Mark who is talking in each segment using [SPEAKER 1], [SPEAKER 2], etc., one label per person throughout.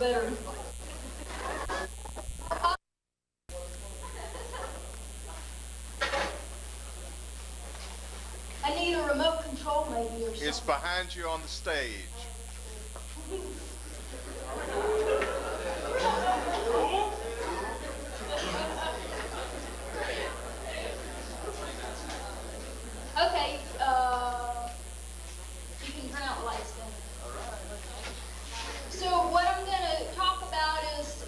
[SPEAKER 1] better. I need a remote control maybe or something.
[SPEAKER 2] It's behind you on the stage.
[SPEAKER 1] Okay, you can turn out the lights then. So what I'm going to talk about is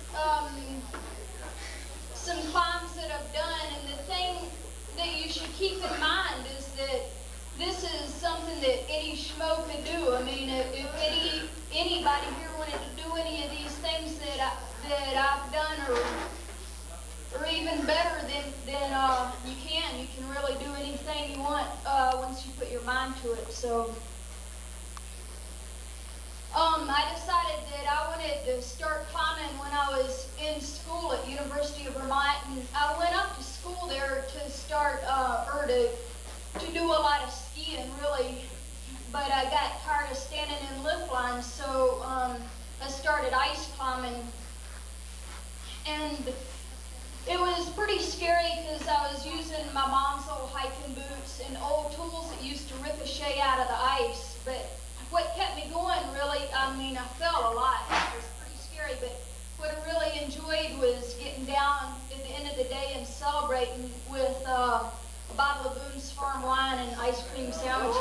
[SPEAKER 1] some climbs that I've done, and the thing that you should keep in mind is that this is something that any schmo could do. I mean, if anybody here wanted to do any of these things that I've done, or even better than you can. You can really do anything you want once you put your mind to it. So I decided that I wanted to start climbing when I was in school at University of Vermont, and I went up to school there to start to do a lot of skiing really, but I got tired of standing in lift lines, so I started ice climbing, and it was pretty scary because I was using my mom's old hiking boots and old tools that used to ricochet out of the ice. But what kept me going really, I mean, I fell a lot. It was pretty scary, but what I really enjoyed was getting down at the end of the day and celebrating with a bottle of Boone's Farm wine and ice cream sandwiches.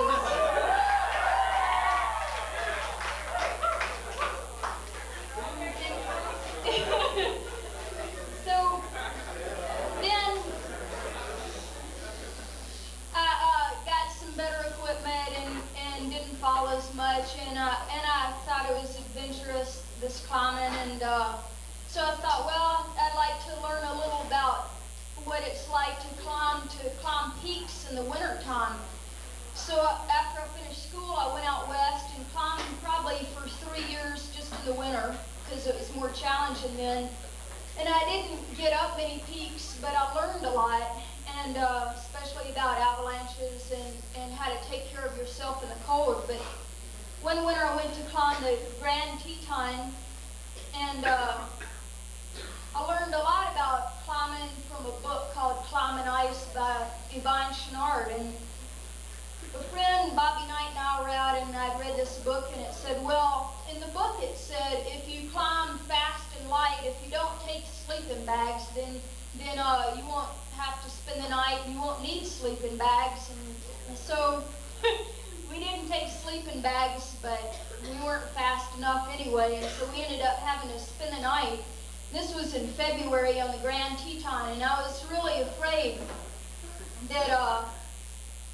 [SPEAKER 1] So then I got some better equipment and didn't fall as much, and I thought it was adventurous, this climbing, and so I thought, well, I'd like to learn a little about what it's like to climb peaks in the wintertime. So after I finished school, I went out west and climbed probably for 3 years just in the winter because it was more challenging then. And I didn't get up many peaks, but I learned a lot, and especially about avalanches and how to take care of yourself in the cold. But one winter I went to climb the Grand Teton, and I learned a lot about climbing from a book called Climbing Ice by Yvonne Chouinard. And a friend, Bobby Knight, and I were out, and I'd read this book, and it said, well, in the book it said, if you climb fast and light, if you don't take sleeping bags, then you won't have to spend the night, and you won't need sleeping bags. And so we didn't take sleeping bags, but we weren't fast enough anyway, and so we ended up having to spend the night. This was in February on the Grand Teton, and I was really afraid that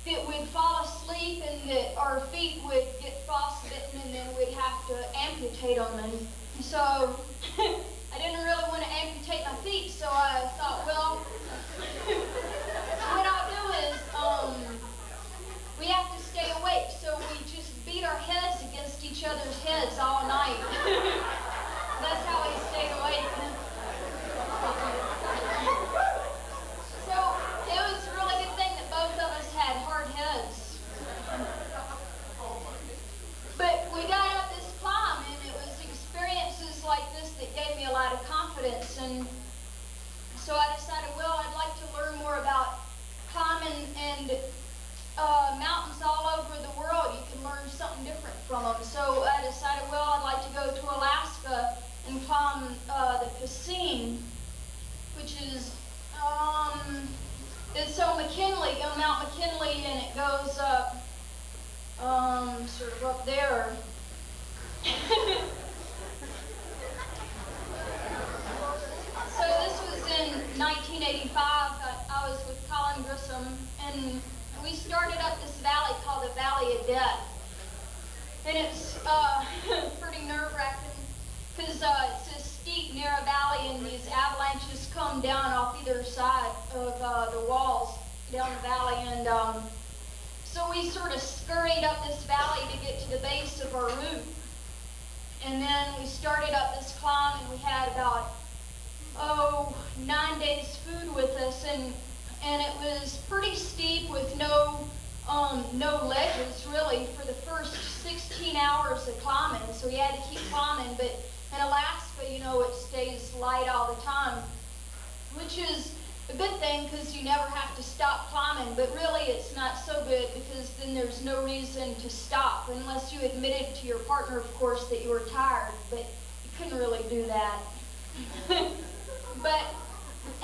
[SPEAKER 1] we'd fall asleep and that our feet would get frostbitten and then we'd have to amputate them. And so I didn't really want to amputate my feet, so I thought, well, what I'll do is we have to stay awake, so we just beat our heads against each other's heads all night. That's how we stayed awake. So it was a really good thing that both of us had hard heads. But we got up this climb, and it was experiences like this that gave me a lot of confidence. And so I decided, well, I'd like to learn more about climbing and mountains all over the world. You can learn something different from them. So I decided, well, I'd like to go to Alaska and climb the Cassin, which is it's on McKinley, on Mount McKinley, and it goes up sort of up there. So this was in 1985. I was with Colin Grissom, and we started up this valley called the Valley of Death. And it's pretty nerve-wracking because it's a steep, narrow valley, and these avalanches come down off either side of the walls down the valley. And so we sort of scurried up this valley to get to the base of our route. And then we started up this climb, and we had about 9 days food with us, and it was pretty steep with no ledges really for the first 16 hours of climbing. So we had to keep climbing. But in Alaska, you know, it stays light all the time, which is a good thing because you never have to stop climbing, but really it's not so good because then there's no reason to stop unless you admitted to your partner, of course, that you were tired, but you couldn't really do that. But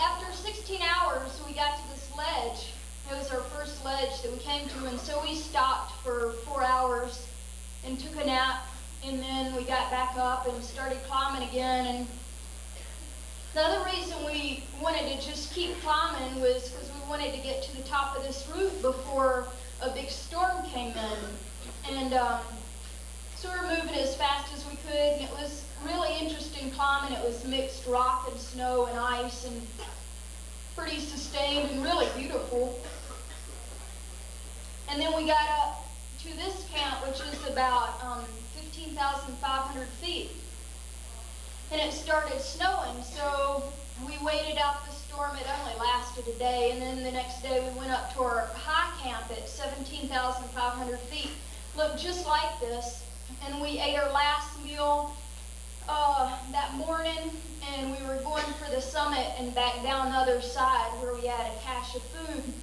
[SPEAKER 1] after 16 hours, we got to this ledge. It was our first ledge that we came to, and so we stopped for 4 hours and took a nap, and then we got back up and started climbing again. And the other reason we wanted to just keep climbing was because we wanted to get to the top of this route before a big storm came in. And so we were moving as fast as we could, and it was really interesting climbing. It was mixed rock and snow and ice and pretty sustained and really beautiful. And then we got up to this camp, which is about 15,500 feet. And it started snowing, so we waited out the storm. It only lasted a day, and then the next day we went up to our high camp at 17,500 feet. Looked just like this, and we ate our last meal that morning, and we were going for the summit and back down the other side where we had a cache of food.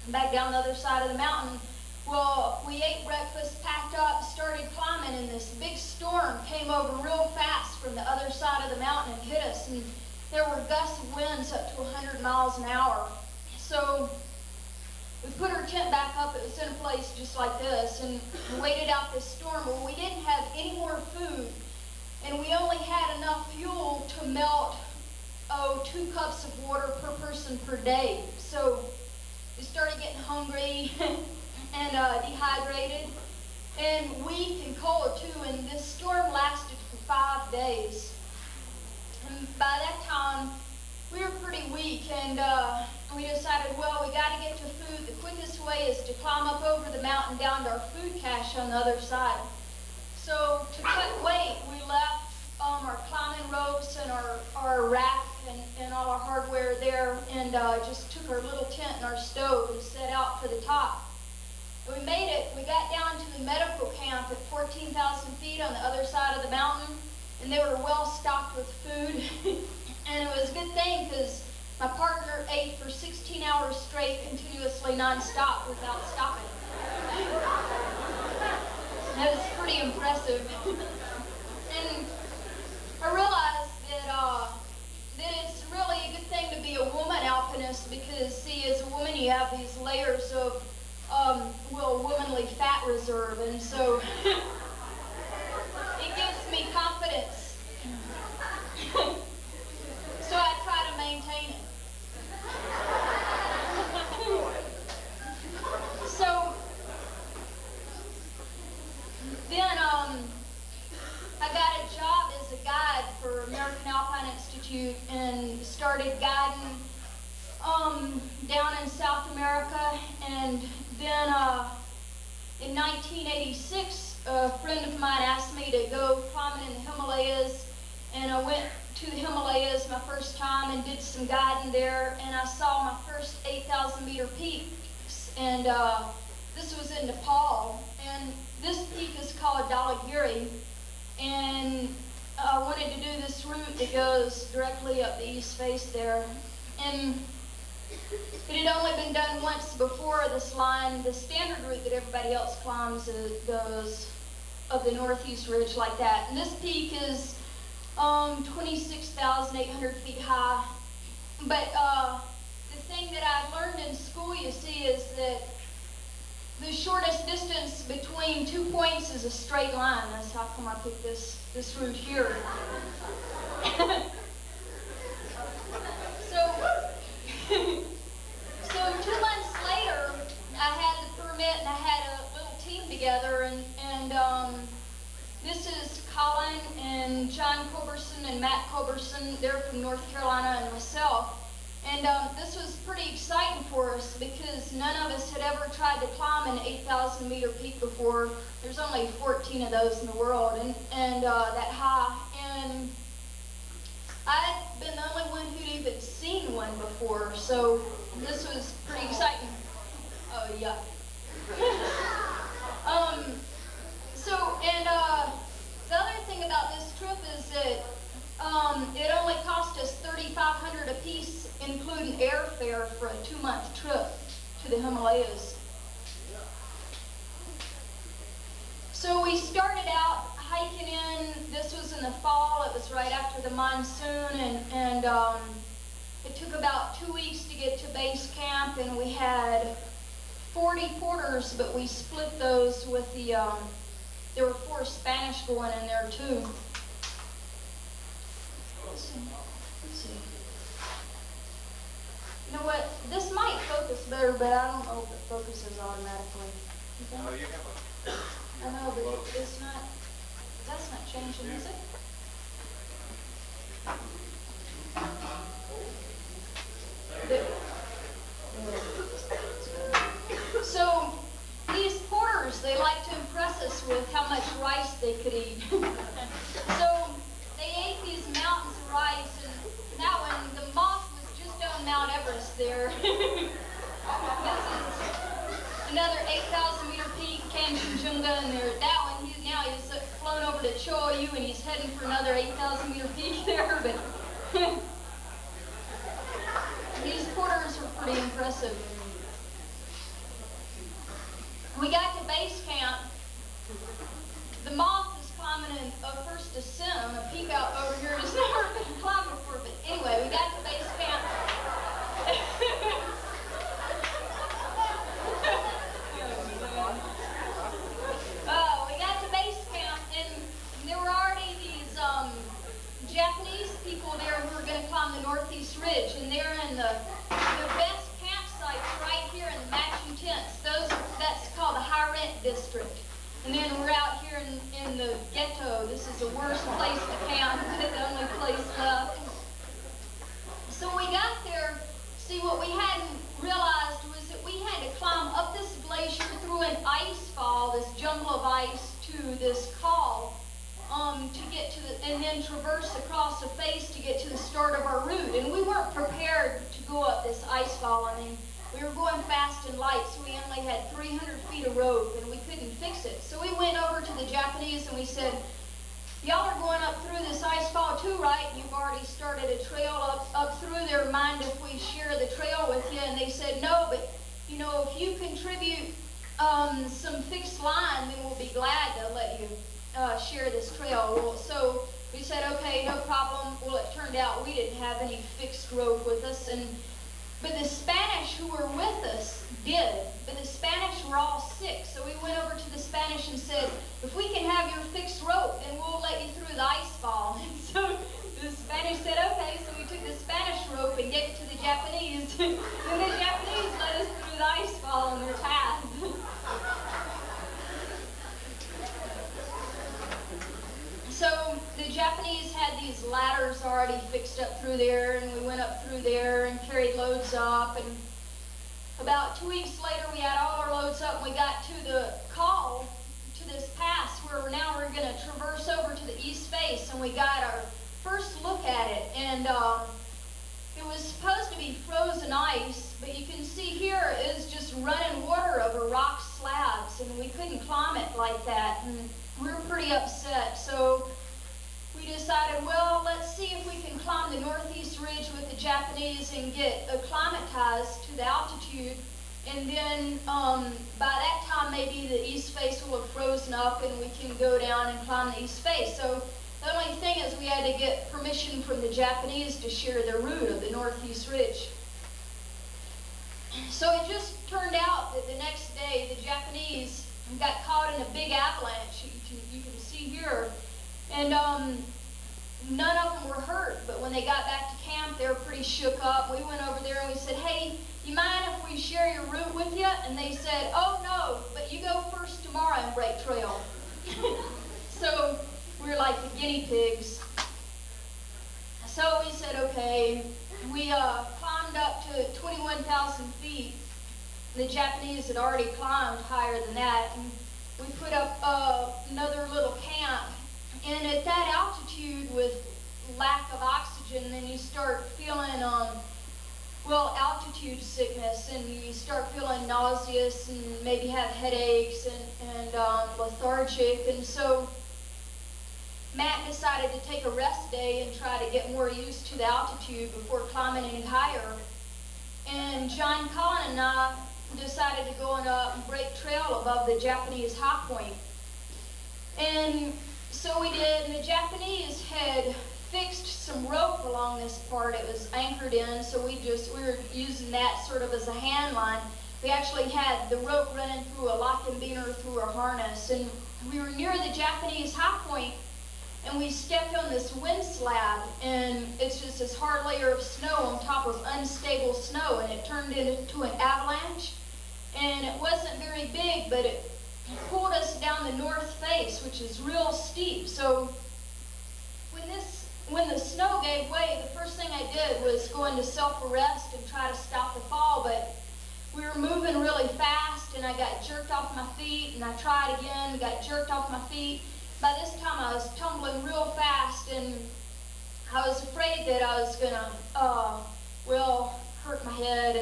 [SPEAKER 1] Back down the other side of the mountain. Well, we ate breakfast, packed up, started climbing, and this big storm came over real fast from the other side of the mountain and hit us. And there were gusts of winds up to 100 miles an hour. So we put our tent back up. It was in a place just like this, and we waited out this storm. Well, we didn't have any more food, and we only had enough fuel to melt 2 cups of water per person per day. So we started getting hungry and dehydrated, and weak and cold too, and this storm lasted for 5 days. And by that time, we were pretty weak, and we decided, well, we got to get to food. The quickest way is to climb up over the mountain down to our food cache on the other side. So to cut weight, we left our climbing ropes and our rack and all our hardware there, and just took our little tent and our stove and set out for the top. We made it. We got down to the medical camp at 14,000 feet on the other side of the mountain, and they were well stocked with food. And it was a good thing because my partner ate for 16 hours straight, continuously, nonstop, without stopping. That was pretty impressive. And I realized that it's really a good thing to be a woman alpinist because, see, as a woman you have these layers of womanly fat reserve, and so it gives me confidence. So I try to maintain it. So then I got a job as a guide for American Alpine Institute and started guiding down in South America. And then in 1986, a friend of mine asked me to go climbing in the Himalayas, and I went to the Himalayas my first time and did some guiding there, and I saw my first 8,000 meter peaks, and this was in Nepal, and this peak is called Dhaulagiri, and I wanted to do this route that goes directly up the east face there, and it had only been done once before. This line, the standard route that everybody else climbs goes up the northeast ridge like that, and this peak is 26,800 feet high. But the thing that I learned in school, you see, is that the shortest distance between 2 points is a straight line. That's how come I picked this route here. So 2 months later, I had the permit and I had a little team together, and this is Colin and John Culberson and Matt Culberson. They're from North Carolina, and myself. And this was pretty exciting for us because none of us had ever tried to climb an 8,000 meter peak before. There's only 14 of those in the world, and that high. And I'd been the only one who'd even seen one before, so this was pretty exciting. Oh, yeah. The other thing about this trip is that after the monsoon, and it took about 2 weeks to get to base camp, and we had 40 porters, but we split those with the, there were 4 Spanish going in there too. Let's see. You know what? This might focus better, but I don't know if it focuses automatically.
[SPEAKER 2] Oh, you have a...
[SPEAKER 1] I know, but it's not, that's not changing, is it? So, these porters, they like to impress us with how much rice they could eat. So, they ate these mountains of rice, and that one, the moth was just on Mount Everest there. This is another 8,000 meter peak, Kanchenjunga, and there, that one, he's flown over to Choyu, and he's heading for another 8,000 meter peak there, but these porters are pretty impressive. We got to base camp. The moth is climbing a first ascent on a peak out over here. It's never been climbed before, but anyway, we got to base camp. We got to base camp, and there were already these Japanese people there who were going to climb the Northeast Ridge, and they're in the best campsites right here in the matching tents. That's called the high rent district. And then we're out here in the ghetto. This is the worst place to camp, the only place left. So when we got there, see, what we hadn't realized was that we had to climb up this glacier through an ice fall, this jungle of ice, to this col, to get to the, and then traverse across the face to get to the start of our route. And we weren't prepared to go up this ice fall. I mean, we were going fast and light, so we only had 300 feet of rope, and we couldn't fix it. So we went over to the Japanese and we said, y'all are going up through this ice fall too, right? You've already started a trail up through there. Mind if we share the trail with you? And they said, no, but you know, if you contribute some fixed line, then we'll be glad to let you share this trail. Well, so we said, okay, no problem. Well, it turned out we didn't have any fixed rope with us, but the Spanish who were with us did. But the Spanish were all sick, so we went over to the Spanish and said, if we can have your fixed rope, then we'll let you through the ice fall. And so the Spanish said, okay, so we took the Spanish rope and gave it to the Japanese. And the Japanese let us through the ice fall on their path. So the Japanese had these ladders already fixed up through there, and we went up through there and carried loads up. And about 2 weeks later, we had all our loads up, and we got to the col, to this pass where now we're going to traverse over to the east face, and we got our first look at it. And it was supposed to be frozen ice, but you can see here is just running water over rock slabs, and we couldn't climb it like that. And we were pretty upset, so we decided, well, let's see if we can climb the Northeast Ridge with the Japanese and get acclimatized to the altitude, and then by that time maybe the east face will have frozen up and we can go down and climb the east face. So the only thing is we had to get permission from the Japanese to share their route of the Northeast Ridge. So it just turned out that the next day the Japanese got caught in a big avalanche. You can see here, and none of them were hurt, but when they got back to camp, they were pretty shook up. We went over there and we said, hey, you mind if we share your route with you? And they said, oh no, but you go first tomorrow and break trail. So we were like the guinea pigs. So we said, okay. We climbed up to 21,000 feet. The Japanese had already climbed higher than that, and we put up another little camp. And at that altitude, with lack of oxygen, then you start feeling, altitude sickness, and you start feeling nauseous and maybe have headaches and lethargic. And so Matt decided to take a rest day and try to get more used to the altitude before climbing any higher. And John Collin and I decided to go up and break trail above the Japanese high point. And so we did, and the Japanese had fixed some rope along this part. It was anchored in, so we were using that sort of as a hand line. We actually had the rope running through a lock and beaner through our harness, and we were near the Japanese high point, and we stepped on this wind slab, and it's just this hard layer of snow on top of unstable snow, and it turned into an avalanche. And it wasn't very big, but it pulled us down the north face, which is real steep. So when the snow gave way, the first thing I did was go into self-arrest and try to stop the fall, but we were moving really fast, and I got jerked off my feet, and I tried again, got jerked off my feet. By this time, I was tumbling real fast, and I was afraid that I was gonna, hurt my head,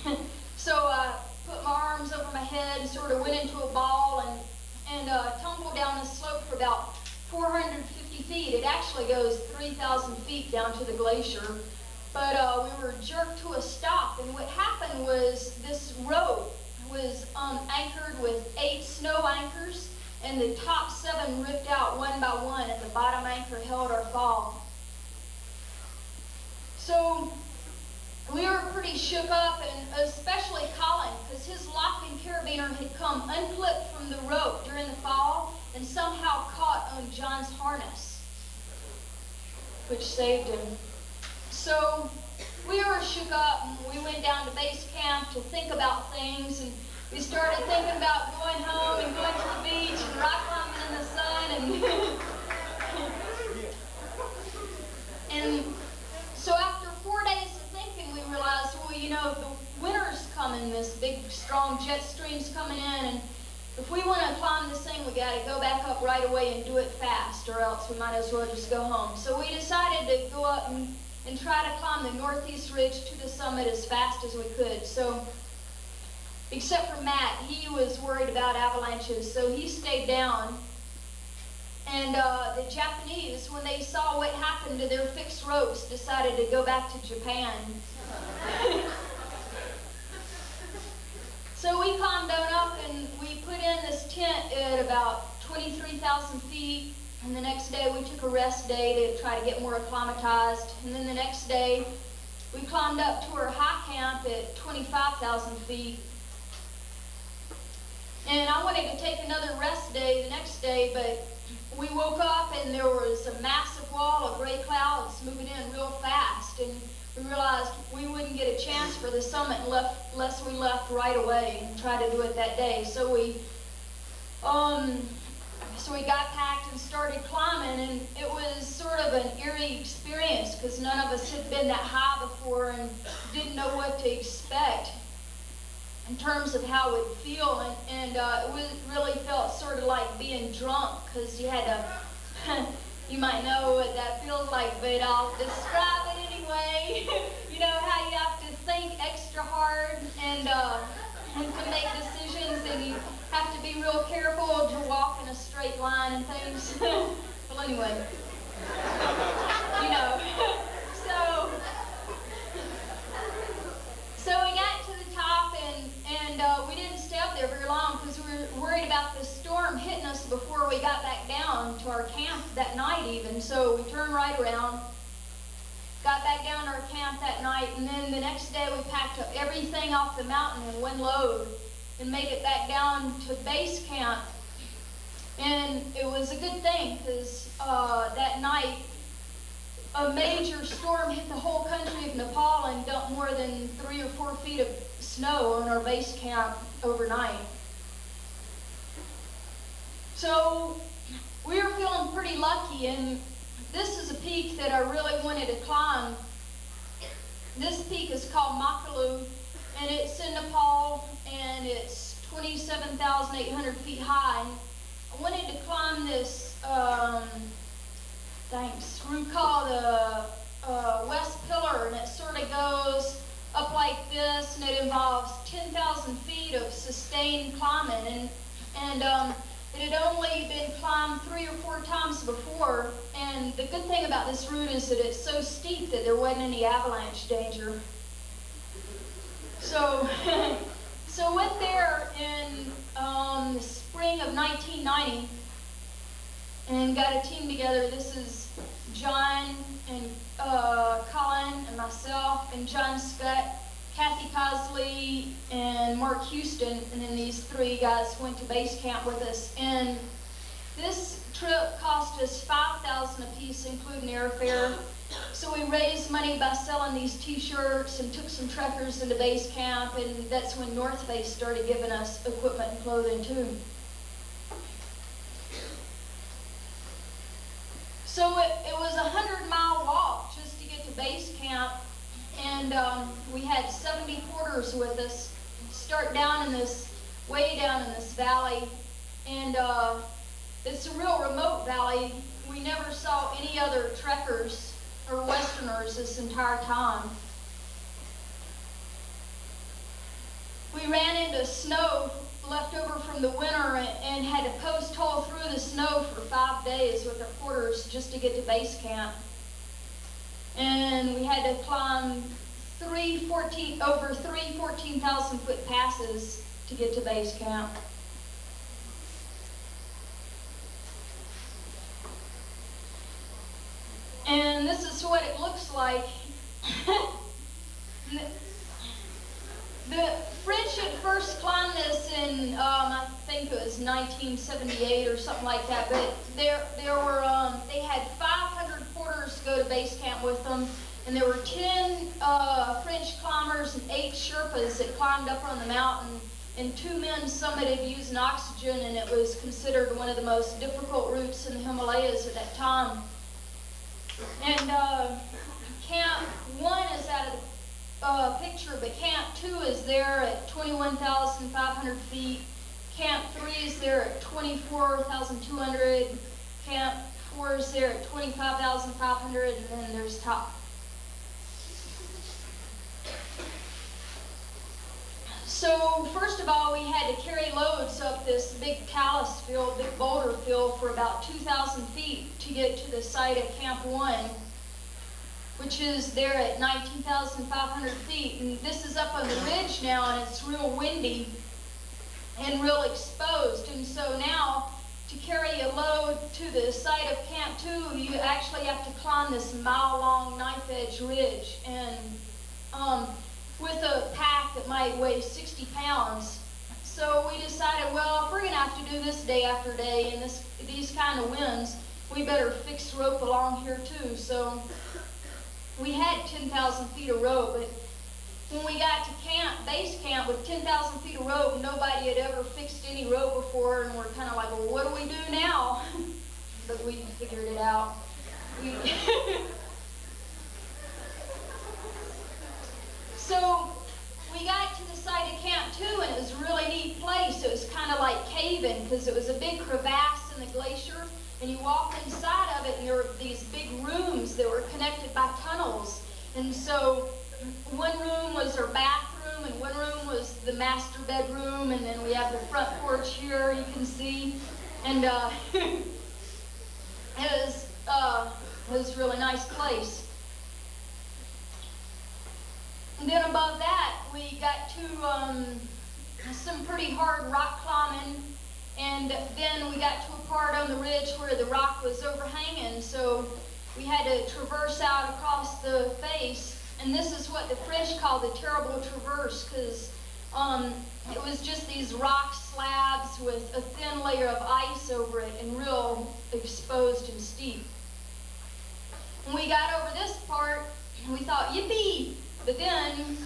[SPEAKER 1] and so I put my arms over my head and sort of went into a ball and tumbled down the slope for about 450 feet. It actually goes 3,000 feet down to the glacier. But we were jerked to a stop, and what happened was this rope was anchored with 8 snow anchors, and the top 7 ripped out one by one, and the bottom anchor held our fall. So we were pretty shook up, and especially Colin, because his lock and carabiner had come unclipped from the rope during the fall and somehow caught on John's harness, which saved him. So we were shook up, and we went down to base camp to think about things, and we started thinking about going home and going to the beach and rock climbing in the sun, and so after 4 days of thinking, we realized, well, you know, the winter's coming, this big, strong jet stream's coming in, and if we want to climb this thing, we got to go back up right away and do it fast, or else we might as well just go home. So we decided to go up and try to climb the northeast ridge to the summit as fast as we could. So, except for Matt, he was worried about avalanches, so he stayed down. And the Japanese, when they saw what happened to their fixed ropes, decided to go back to Japan. So we climbed on up, and we put in this tent at about 23,000 feet. And the next day we took a rest day to try to get more acclimatized. And then the next day we climbed up to our high camp at 25,000 feet. And I wanted to take another rest day the next day, but we woke up and there was a massive wall of gray clouds moving in real fast. And we realized we wouldn't get a chance for the summit unless we left right away and tried to do it that day. So we got packed and started climbing, and it was sort of an eerie experience because none of us had been that high before and didn't know what to expect in terms of how it would feel, and it really felt sort of like being drunk because you had to, you might know what that feels like, but I'll describe it anyway. You know how you have to think extra hard and to make decisions, and you have to be real careful to walk in a straight line and things. Well, anyway, you know, so we got to the top, and we didn't stay up there very long because we were worried about the storm hitting us before we got back down to our camp that night even. So we turned right around, got back down to our camp that night, and then the next day we packed up everything off the mountain in one load and made it back down to base camp. And it was a good thing because that night a major storm hit the whole country of Nepal and dumped more than 3 or 4 feet of snow on our base camp overnight. So we were feeling pretty lucky, and this is a peak that I really wanted to climb. This peak is called Makalu, and it's in Nepal, and it's 27,800 feet high. And I wanted to climb this route called the West Pillar, and it sort of goes up like this, and it involves 10,000 feet of sustained climbing, and it had only been climbed 3 or 4 times before, and the good thing about this route is that it's so steep that there wasn't any avalanche danger. So, so went there in the spring of 1990 and got a team together. This is John and Colin and myself and John Scott, Kathy Cosley and Mark Houston, and then these three guys went to base camp with us. And this trip cost us $5,000 a piece, including airfare. So we raised money by selling these t-shirts and took some truckers into base camp, and that's when North Face started giving us equipment and clothing too. So it was a 100-mile walk just to get to base camp, and we had 70 porters with us. Start down in this, way down in this valley, and it's a real remote valley. We never saw any other trekkers or Westerners this entire time. We ran into snow left over from the winter and had to post hole through the snow for 5 days with our porters just to get to base camp. And we had to climb over three 14,000-foot passes to get to base camp. And this is what it looks like. The French had first climbed this in, I think it was 1978 or something like that, but they had 500 porters go to base camp with them, and there were 10 French climbers and 8 Sherpas that climbed up on the mountain, and 2 men summited using oxygen, and it was considered one of the most difficult routes in the Himalayas at that time. And Camp 1 is out of the picture, but Camp 2 is there at 21,500 feet. Camp 3 is there at 24,200. Camp 4 is there at 25,500, and then there's top. So first of all, we had to carry loads up this big talus field, big boulder field for about 2,000 feet to get to the site of Camp 1, which is there at 19,500 feet. And this is up on the ridge now, and it's real windy and real exposed. And so now, to carry a load to the site of Camp 2, you actually have to climb this mile-long knife-edge ridge, and with a pack that might weigh 60 pounds. So we decided, well, if we're going to have to do this day after day in these kind of winds, we better fix rope along here too. So we had 10,000 feet of rope, but when we got to base camp with 10,000 feet of rope, nobody had ever fixed any rope before, and we're kind of like, well, what do we do now? But we figured it out. So we got to the site of Camp 2, and it was a really neat place. It was kind of like caving because it was a big crevasse in the glacier, and you walk inside of it, and there were these big rooms that were connected by tunnels. And so one room was our bathroom, and one room was the master bedroom, and then we have the front porch here you can see. And it was a really nice place. And then above that, we got to some pretty hard rock climbing, and then we got to a part on the ridge where the rock was overhanging, so we had to traverse out across the face. And this is what the French call the terrible traverse, because it was just these rock slabs with a thin layer of ice over it and real exposed and steep. When we got over this part, we thought, yippee! But then,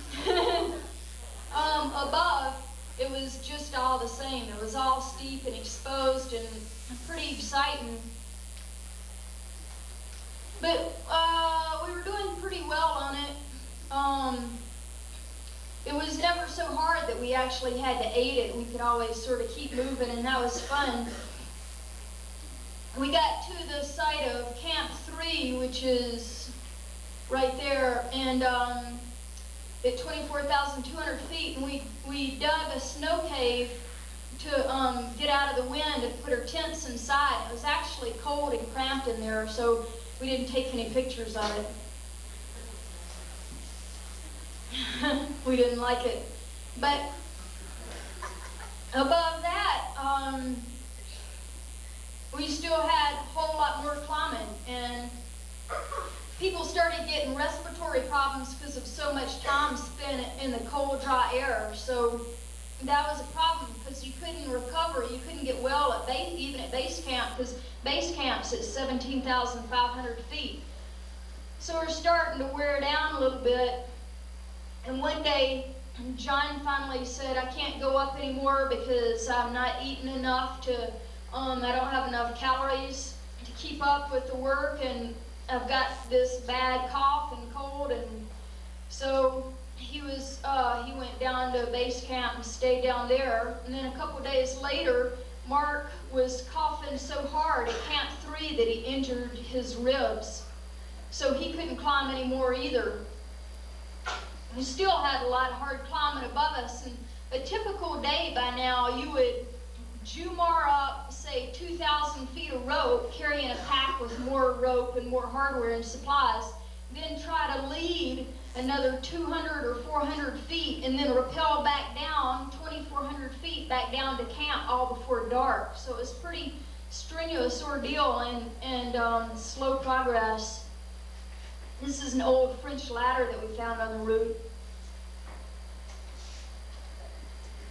[SPEAKER 1] above, it was just all the same. It was all steep and exposed and pretty exciting. But we were doing pretty well on it. It was never so hard that we actually had to aid it. We could always sort of keep moving, and that was fun. We got to the site of Camp 3, which is right there, and at 24,200 feet, and we dug a snow cave to get out of the wind and put our tents inside. It was actually cold and cramped in there, so we didn't take any pictures of it. We didn't like it. But above that, we still had a whole lot more climbing, and respiratory problems because of so much time spent in the cold, dry air. So that was a problem because you couldn't recover, you couldn't get well at base, even at base camp, because base camp's at 17,500 feet. So we're starting to wear down a little bit. And one day, John finally said, I can't go up anymore because I'm not eating enough to, I don't have enough calories to keep up with the work, and I've got this bad cough and cold. And so he went down to base camp and stayed down there. And then a couple days later, Mark was coughing so hard at Camp 3 that he injured his ribs. So he couldn't climb anymore either. We still had a lot of hard climbing above us, and a typical day by now, you would Jumar up, say, 2,000 feet of rope, carrying a pack with more rope and more hardware and supplies, then try to lead another 200 or 400 feet, and then rappel back down 2,400 feet back down to camp all before dark. So it was pretty strenuous ordeal and slow progress. This is an old French ladder that we found on the route.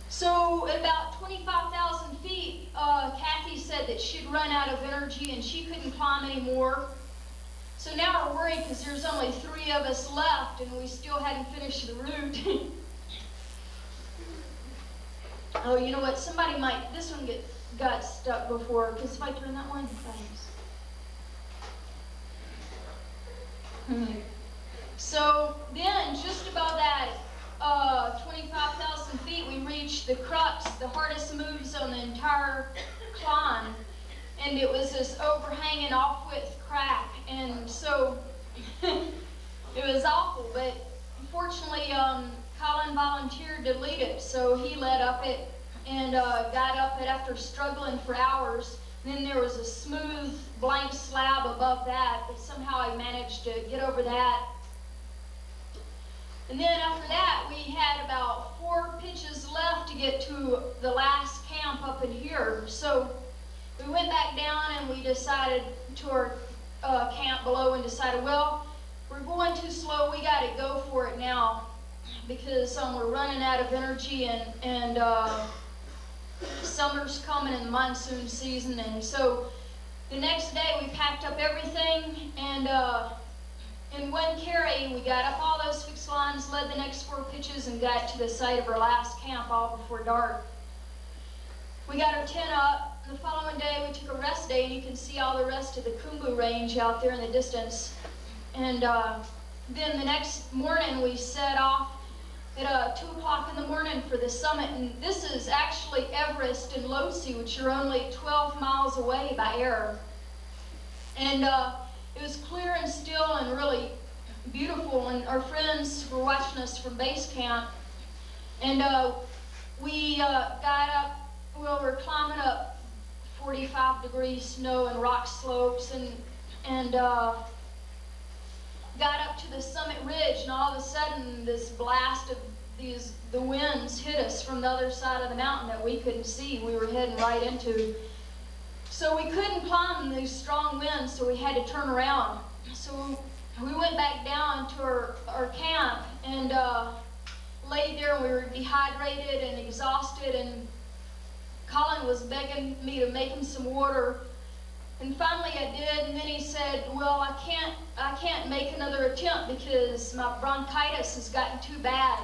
[SPEAKER 1] So at about 25,000 feet, Kathy said that she'd run out of energy and she couldn't climb anymore. So now we're worried because there's only 3 of us left and we still hadn't finished the route. Oh, you know what? Somebody might, this one got stuck before, because if I turn that one, thanks. So then, just about that 25,000 feet, we reached the crux, the hardest moves on the entire climb, and it was this overhanging off-width crack, and so it was awful. But fortunately, Colin volunteered to lead it, so he led up it and got up it after struggling for hours. Then there was a smooth blank slab above that, but somehow I managed to get over that. And then after that, we had about 4 pitches left to get to the last camp up in here. So we went back down and we decided to our camp below and decided, well, we're going too slow, we got to go for it now, because we're running out of energy, and summer's coming in the monsoon season. And so the next day we packed up everything, and in one carry we got up all those fixed lines, led the next 4 pitches, and got to the site of our last camp all before dark. We got our tent up. The following day we took a rest day, and you can see all the rest of the Khumbu range out there in the distance. And then the next morning we set off at 2 o'clock in the morning for the summit. And this is actually Everest and Lhotse, which are only 12 miles away by air. And it was clear and still and really beautiful, and our friends were watching us from base camp. And we got up, well, we're climbing up 45-degree snow and rock slopes, and got up to the summit ridge, and all of a sudden this blast of the winds hit us from the other side of the mountain that we couldn't see, we were heading right into. So we couldn't climb these strong winds, so we had to turn around. So we went back down to our camp and laid there, and we were dehydrated and exhausted, and Colin was begging me to make him some water. And finally I did, and then he said, well, I can't make another attempt because my bronchitis has gotten too bad.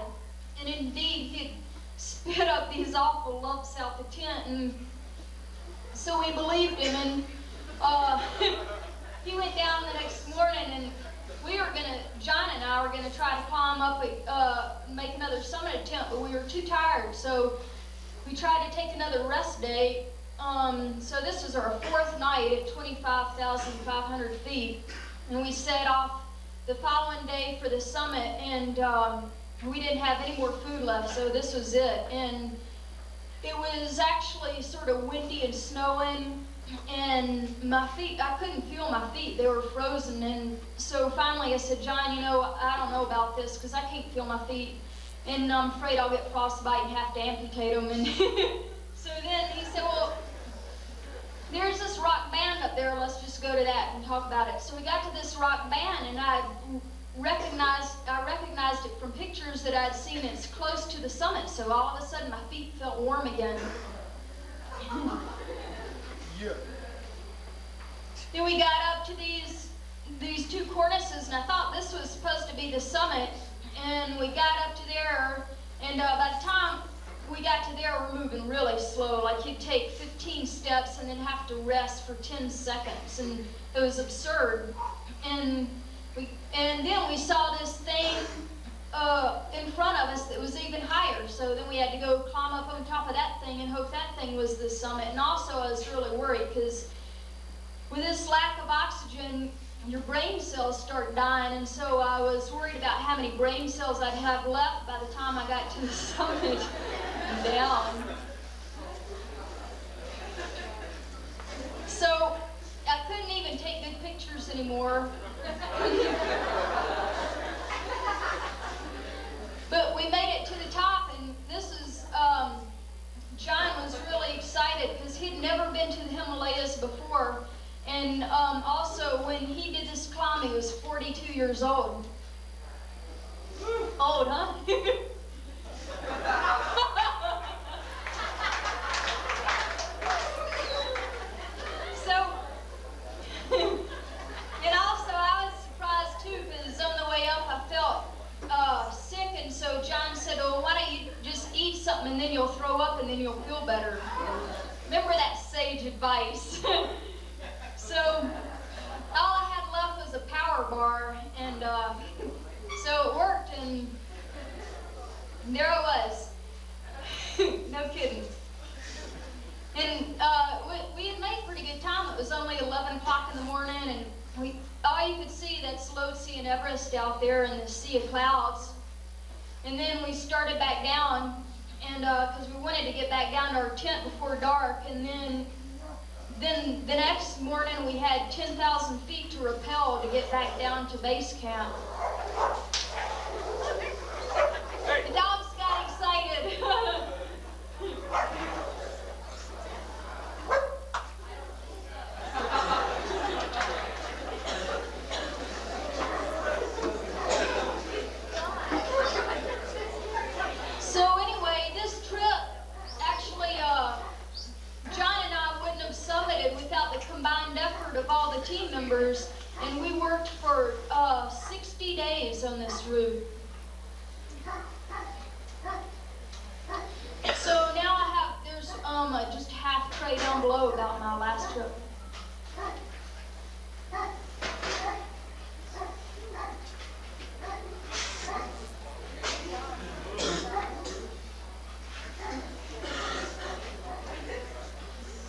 [SPEAKER 1] And indeed, he'd spit up these awful lumps out the tent, and so we believed him, and he went down the next morning, and John and I were gonna try to climb up, make another summit attempt, but we were too tired, so we tried to take another rest day. So this was our 4th night at 25,500 feet, and we set off the following day for the summit, and we didn't have any more food left, so this was it. And it was actually sort of windy and snowing, and my feet, I couldn't feel my feet, they were frozen. And so finally I said, John, you know, I don't know about this because I can't feel my feet, and I'm afraid I'll get frostbite and have to amputate them. And so then he said, well, there's this rock band up there, let's just go to that and talk about it. So we got to this rock band, and I I recognized it from pictures that I'd seen it's close to the summit. So all of a sudden my feet felt warm again.
[SPEAKER 2] Yeah.
[SPEAKER 1] Then we got up to these two cornices, and I thought this was supposed to be the summit. And we got up to there, and by the time we got to there, we're moving really slow. Like you'd take 15 steps and then have to rest for 10 seconds, and it was absurd. And then we saw this thing in front of us that was even higher. So then we had to go climb up on top of that thing and hope that thing was the summit. And also I was really worried because with this lack of oxygen, your brain cells start dying. And so I was worried about how many brain cells I'd have left by the time I got to the summit and down. So I couldn't even take good pictures anymore. But we made it to the top, and this is, John was really excited because he'd never been to the Himalayas before. And also, when he did this climb, he was 42 years old. Old, huh? And also, I was surprised too, because on the way up, I felt sick, and so John said, "Oh, why don't you just eat something, and then you'll throw up, and then you'll feel better." Remember that sage advice. So all I had left was a power bar, and so it worked, and there I was. No kidding. And we had made pretty good time. It was only 11 o'clock in the morning, and all you could see, that's low seeing Everest out there in the sea of clouds. And then we started back down, and because we wanted to get back down to our tent before dark. And then the next morning we had 10,000 feet to rappel to get back down to base camp. The dogs got excited. So anyway, this trip, actually, John and I wouldn't have summited without the combined effort of all the team members, and we worked for 60 days on this route. So now there's just a half tray down below about my last trip.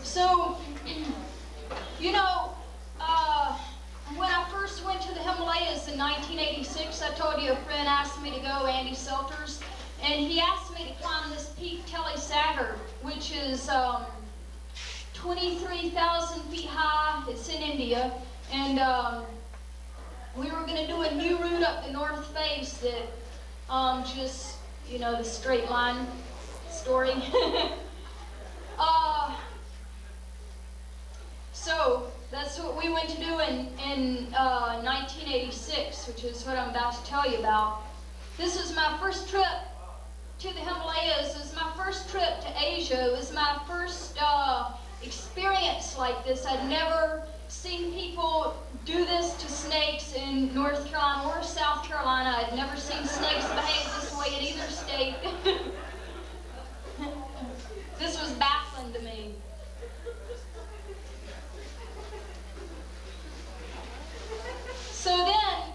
[SPEAKER 1] So, you know, when I first went to the Himalayas in 1986, I told you a friend asked me to go, Andy Selters, and he asked me to climb this peak, Sagar, which is 23,000 feet high. It's in India, and we were going to do a new route up the north face that just, you know, the straight line story. So that's what we went to do in 1986, which is what I'm about to tell you about. This was my first trip to the Himalayas. It was my first trip to Asia. It was my first experience like this. I'd never seen people do this to snakes in North Carolina or South Carolina. I'd never seen snakes behave this way in either state. This was baffling to me. So then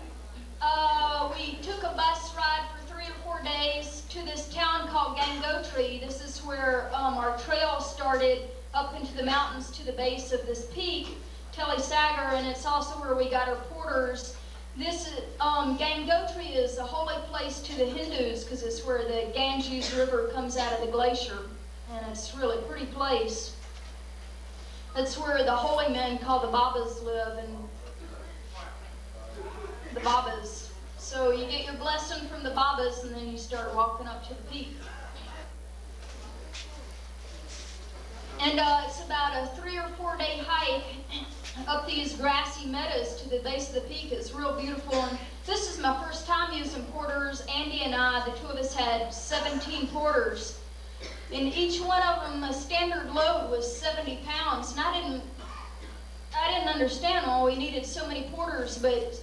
[SPEAKER 1] we took a bus ride for 3 or 4 days to this town called Gangotri. This is where our trail started up into the mountains to the base of this peak, Sagar, and it's also where we got our porters. This Gangotri is a holy place to the Hindus because it's where the Ganges River comes out of the glacier, and it's really a pretty place. That's where the holy men called the Babas live, and the Babas. So you get your blessing from the Babas, and then you start walking up to the peak. And it's about a 3 or 4 day hike up these grassy meadows to the base of the peak. It's real beautiful, and This is my first time using porters. Andy and I, the two of us, had 17 porters. And each one of them, a standard load was 70 pounds. And I didn't understand why we needed so many porters, but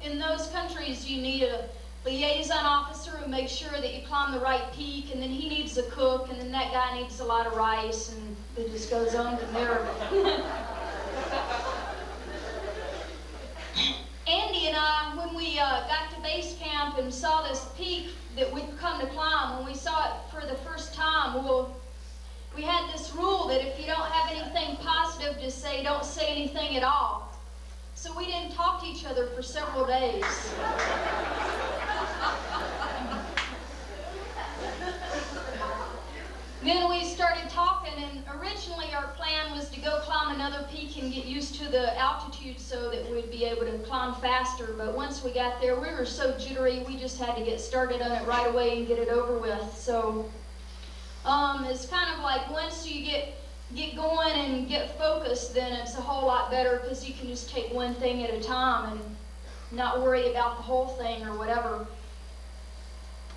[SPEAKER 1] in those countries you need a liaison officer who makes sure that you climb the right peak, and then he needs a cook, and then that guy needs a lot of rice, and it just goes on from there. Andy and I, when we got to base camp and saw this peak that we'd come to climb, when we saw it for the first time, we had this rule that if you don't have anything positive to say, don't say anything at all. So we didn't talk to each other for several days. Then we started talking, and originally our plan was to go climb another peak and get used to the altitude so that we'd be able to climb faster. But once we got there, we were so jittery, we just had to get started on it right away and get it over with. So it's kind of like once you get going and get focused, then it's a whole lot better because you can just take one thing at a time and not worry about the whole thing or whatever.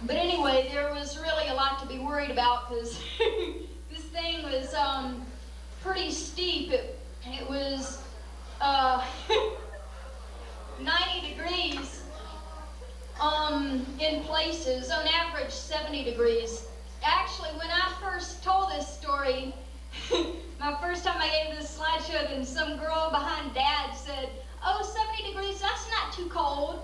[SPEAKER 1] But anyway, there was really a lot to be worried about because this thing was pretty steep. It was 90 degrees in places, on average 70 degrees. Actually, when I first told this story, my first time I gave this slideshow, then some girl behind Dad said, "Oh, 70 degrees, that's not too cold."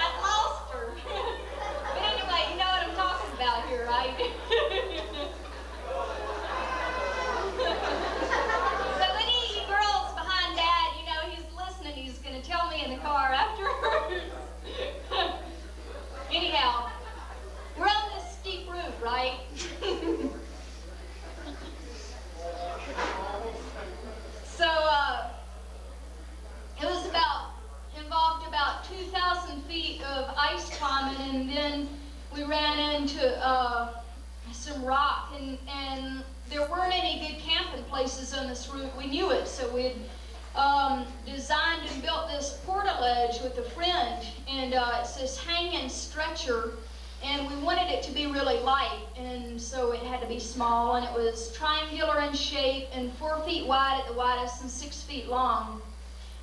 [SPEAKER 1] I lost her. But anyway, you know what I'm talking about here, right? So any of you girls behind Dad, you know, he's listening, he's going to tell me in the car afterwards. Anyhow, we're on this steep route, right? So, it was involved about 2,000 feet of ice climbing, and then we ran into some rock, and there weren't any good camping places on this route. We knew it, so we'd designed and built this portaledge with a friend, and it's this hanging stretcher, and we wanted it to be really light, and so it had to be small, and it was triangular in shape and 4 feet wide at the widest and 6 feet long,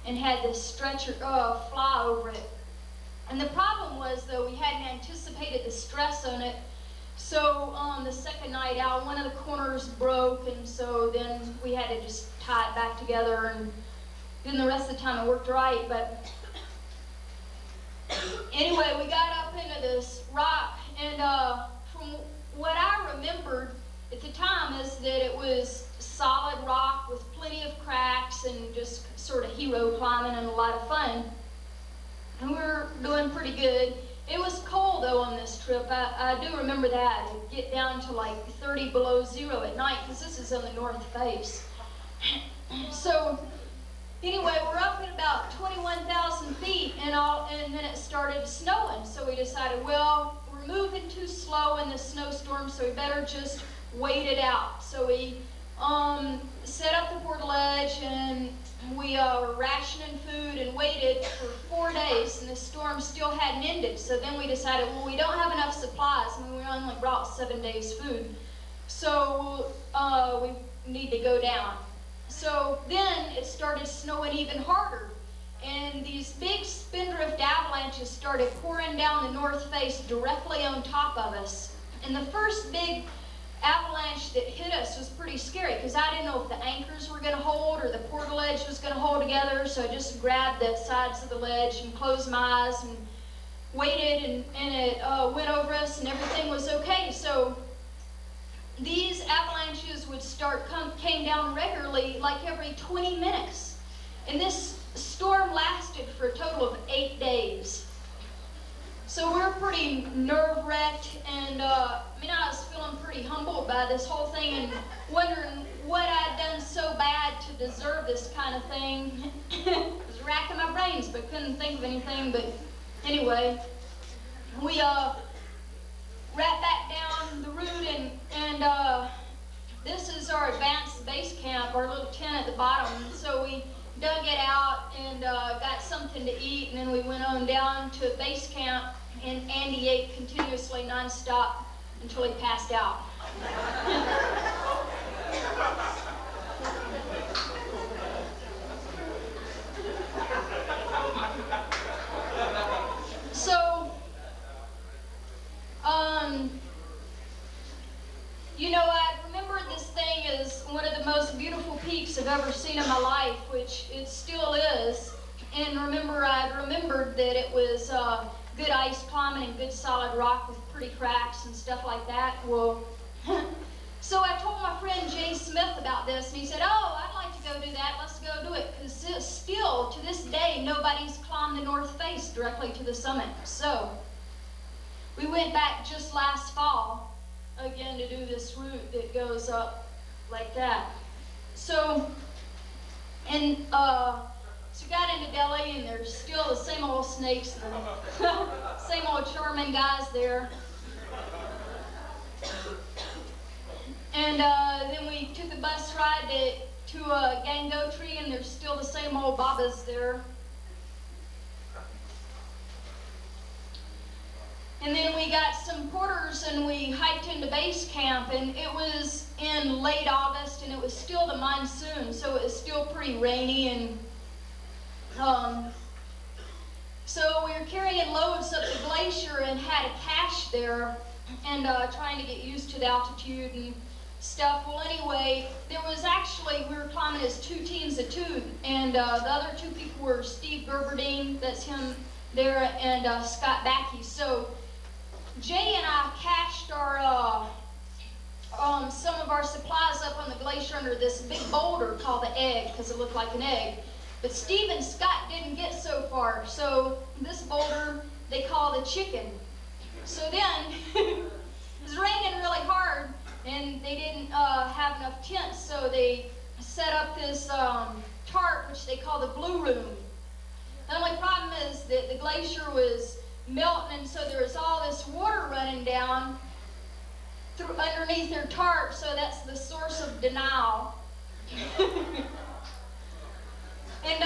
[SPEAKER 1] and had this stretcher fly over it. And the problem was, though, we hadn't anticipated the stress on it, so the second night out, one of the corners broke, and so then we had to just tie it back together, and then the rest of the time it worked right. But anyway, we got up into this rock, and from what I remembered at the time is that it was solid rock with plenty of cracks and just sort of hero climbing and a lot of fun. And we were doing pretty good. It was cold though on this trip. I do remember that. It'd get down to like 30 below zero at night because this is on the north face. So anyway, we're up at about 21,000 feet, and then it started snowing. So we decided, well, we're moving too slow in this snowstorm, so we better just wait it out. So we set up the portaledge, and we were rationing food and waited for 4 days, and the storm still hadn't ended. So then we decided, well, we don't have enough supplies. I mean, we only brought 7 days' food. So we need to go down. So then it started snowing even harder, and these big spindrift avalanches started pouring down the north face directly on top of us. And the first big avalanche that hit us was pretty scary because I didn't know if the anchors were going to hold or the portaledge was going to hold together, so I just grabbed the sides of the ledge and closed my eyes and waited, and it went over us and everything was okay. So these avalanches would came down regularly, like every 20 minutes. And this storm lasted for a total of 8 days. So we're pretty nerve-wracked, and I was feeling pretty humbled by this whole thing and wondering what I'd done so bad to deserve this kind of thing. I was racking my brains, but couldn't think of anything. But anyway, we wrapped back down the route, and this is our advanced base camp, our little tent at the bottom. So we dug it out and got something to eat, and then we went on down to base camp, and Andy ate continuously nonstop until he passed out. So, you know, I remember this thing as one of the most beautiful peaks I've ever seen in my life, which it still is. And remember, I remembered that it was good ice climbing and good solid rock with pretty cracks and stuff like that. Well, so I told my friend Jay Smith about this, and he said, "Oh, I'd like to go do that. Let's go do it." Because still, to this day, nobody's climbed the North Face directly to the summit. So we went back just last fall again to do this route that goes up like that. So, and so we got into Delhi, and there's still the same old snakes and the same old charming guys there. And then we took a bus ride to Gangotri, and there's still the same old Babas there. And then we got some porters, and we hiked into base camp, and it was in late August, and it was still the monsoon, so it was still pretty rainy, and so we were carrying loads up the glacier and had a cache there, and trying to get used to the altitude and stuff. Well, anyway, there was actually, we were climbing as 2 teams of 2, and the other 2 people were Steve Gerberdine, that's him there, and Scott Backey. So Jay and I cached our some of our supplies up on the glacier under this big boulder called the Egg, because it looked like an egg. But Steve and Scott didn't get so far, so this boulder they call the Chicken. So then it was raining really hard, and they didn't have enough tents, so they set up this tarp, which they call the Blue Room. The only problem is that the glacier was melting, and so there was all this water running down through underneath their tarp, so that's the source of denial. And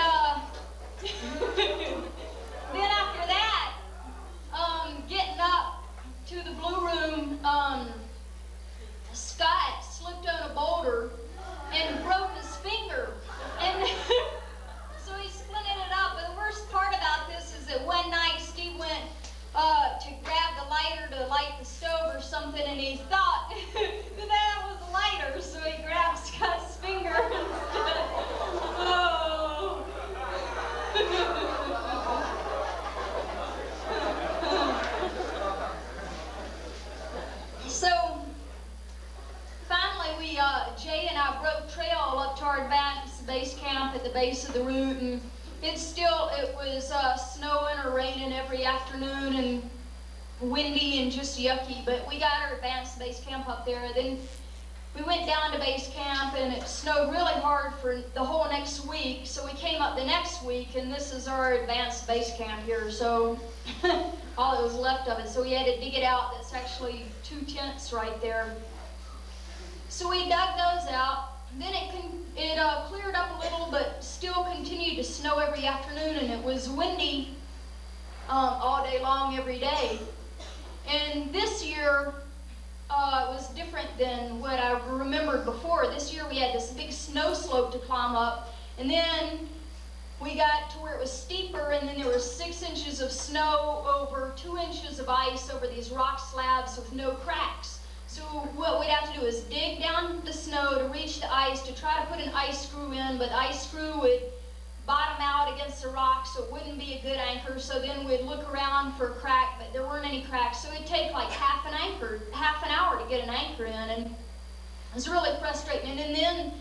[SPEAKER 1] then after that, getting up to the Blue Room, Scott slipped on a boulder and broke his finger. And so he splinted it up. But the worst part about this is that one night Steve went to grab the lighter to light the stove or something, and he thought that was a lighter, so he grabbed Scott's finger. Oh. So finally, Jay and I broke trail up to our advanced base camp at the base of the route, and it was snowing or raining every afternoon and windy and just yucky, but we got our advanced base camp up there. Then we went down to base camp, and it snowed really hard for the whole next week, so we came up the next week, and this is our advanced base camp here, so all that was left of it. So we had to dig it out. That's actually 2 tents right there. So we dug those out. Then it cleared up a little, but still continued to snow every afternoon, and it was windy all day long every day. And this year it was different than what I remembered before. This year we had this big snow slope to climb up, and then we got to where it was steeper, and then there was 6 inches of snow over 2 inches of ice over these rock slabs with no cracks. So what we'd have to do is dig down the snow to reach the ice, to try to put an ice screw in, but the ice screw would bottom out against the rock, so it wouldn't be a good anchor. So then we'd look around for a crack, but there weren't any cracks. So it'd take like half an hour to get an anchor in, and it was really frustrating. And then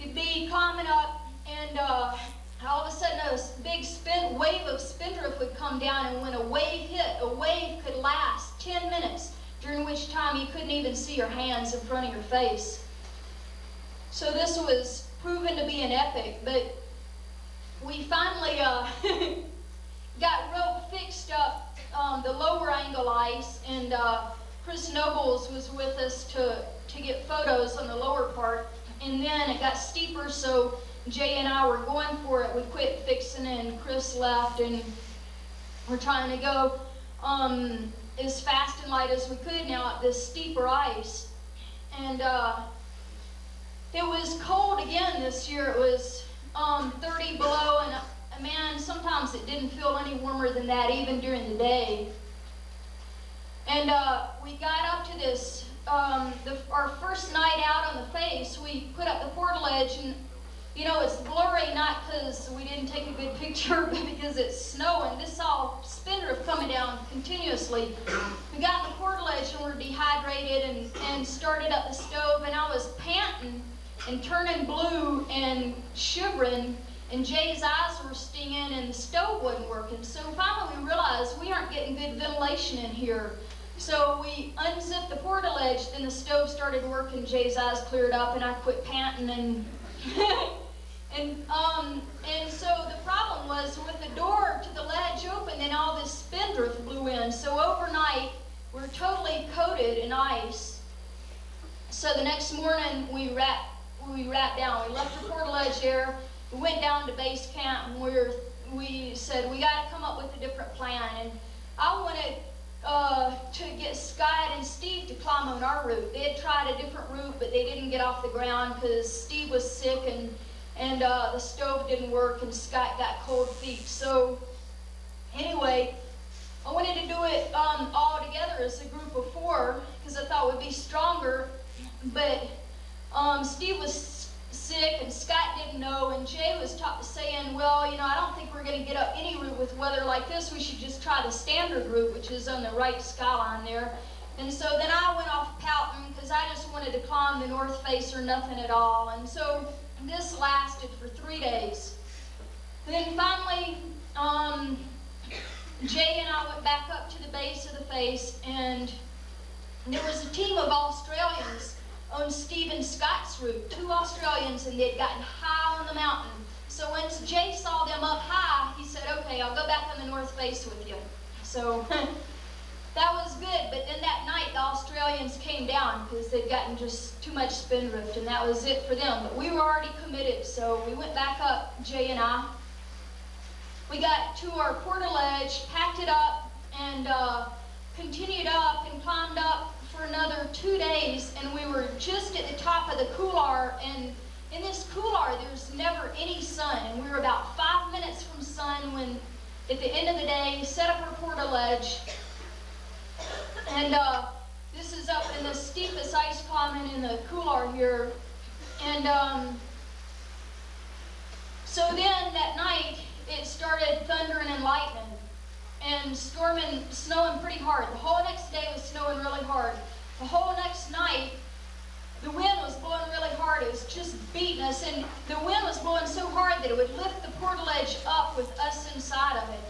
[SPEAKER 1] you'd be climbing up, and all of a sudden a big wave of spindrift would come down, and when a wave hit, a wave could last 10 minutes. During which time you couldn't even see your hands in front of your face. So this was proven to be an epic, but we finally got rope fixed up the lower angle ice, and Chris Nobles was with us to get photos on the lower part, and then it got steeper, so Jay and I were going for it. We quit fixing and Chris left, and we're trying to go as fast and light as we could now at this steeper ice. And it was cold again this year. It was 30 below, and man, sometimes it didn't feel any warmer than that even during the day. And we got up to this, our first night out on the face, we put up the portaledge, and you know, it's blurry not because we didn't take a good picture, but because it's snowing. This all spindrift coming down continuously. We got in the portaledge and we're dehydrated and started up the stove, and I was panting and turning blue and shivering, and Jay's eyes were stinging and the stove wasn't working. So finally we realized we aren't getting good ventilation in here. So we unzipped the portaledge, then the stove started working, Jay's eyes cleared up, and I quit panting and and so the problem was with the door to the ledge open, then all this spindrift blew in. So overnight, we're totally coated in ice. So the next morning, we wrapped down. We left the portaledge there. We went down to base camp, and we said we got to come up with a different plan. And I wanted to get Scott and Steve to climb on our route. They had tried a different route, but they didn't get off the ground because Steve was sick and the stove didn't work, and Scott got cold feet. So anyway, I wanted to do it all together as a group of 4 because I thought we'd be stronger. But Steve was sick and Scott didn't know, and Jay was saying, well, you know, I don't think we're going to get up any route with weather like this. We should just try the standard route, which is on the right skyline there. And so then I went off pouting because I just wanted to climb the north face or nothing at all. And so this lasted for 3 days. Then finally, Jay and I went back up to the base of the face, and there was a team of Australians on Steve and Scott's route, 2 Australians, and they'd gotten high on the mountain. So once Jay saw them up high, he said, okay, I'll go back on the north face with you. So that was good, but then that night the Australians came down because they'd gotten just too much spindrift, and that was it for them. But we were already committed, so we went back up, Jay and I. We got to our portaledge, packed it up, and continued up and climbed up for another 2 days, and we were just at the top of the couloir, and in this couloir there's never any sun, and we were about 5 minutes from sun when at the end of the day set up our portaledge. And this is up in the steepest ice climbing in the couloir here. And so then that night it started thundering and lightning and storming, snowing pretty hard. The whole next day was snowing really hard. The whole next night the wind was blowing really hard. It was just beating us, and the wind was blowing so hard that it would lift the portaledge up with us inside of it.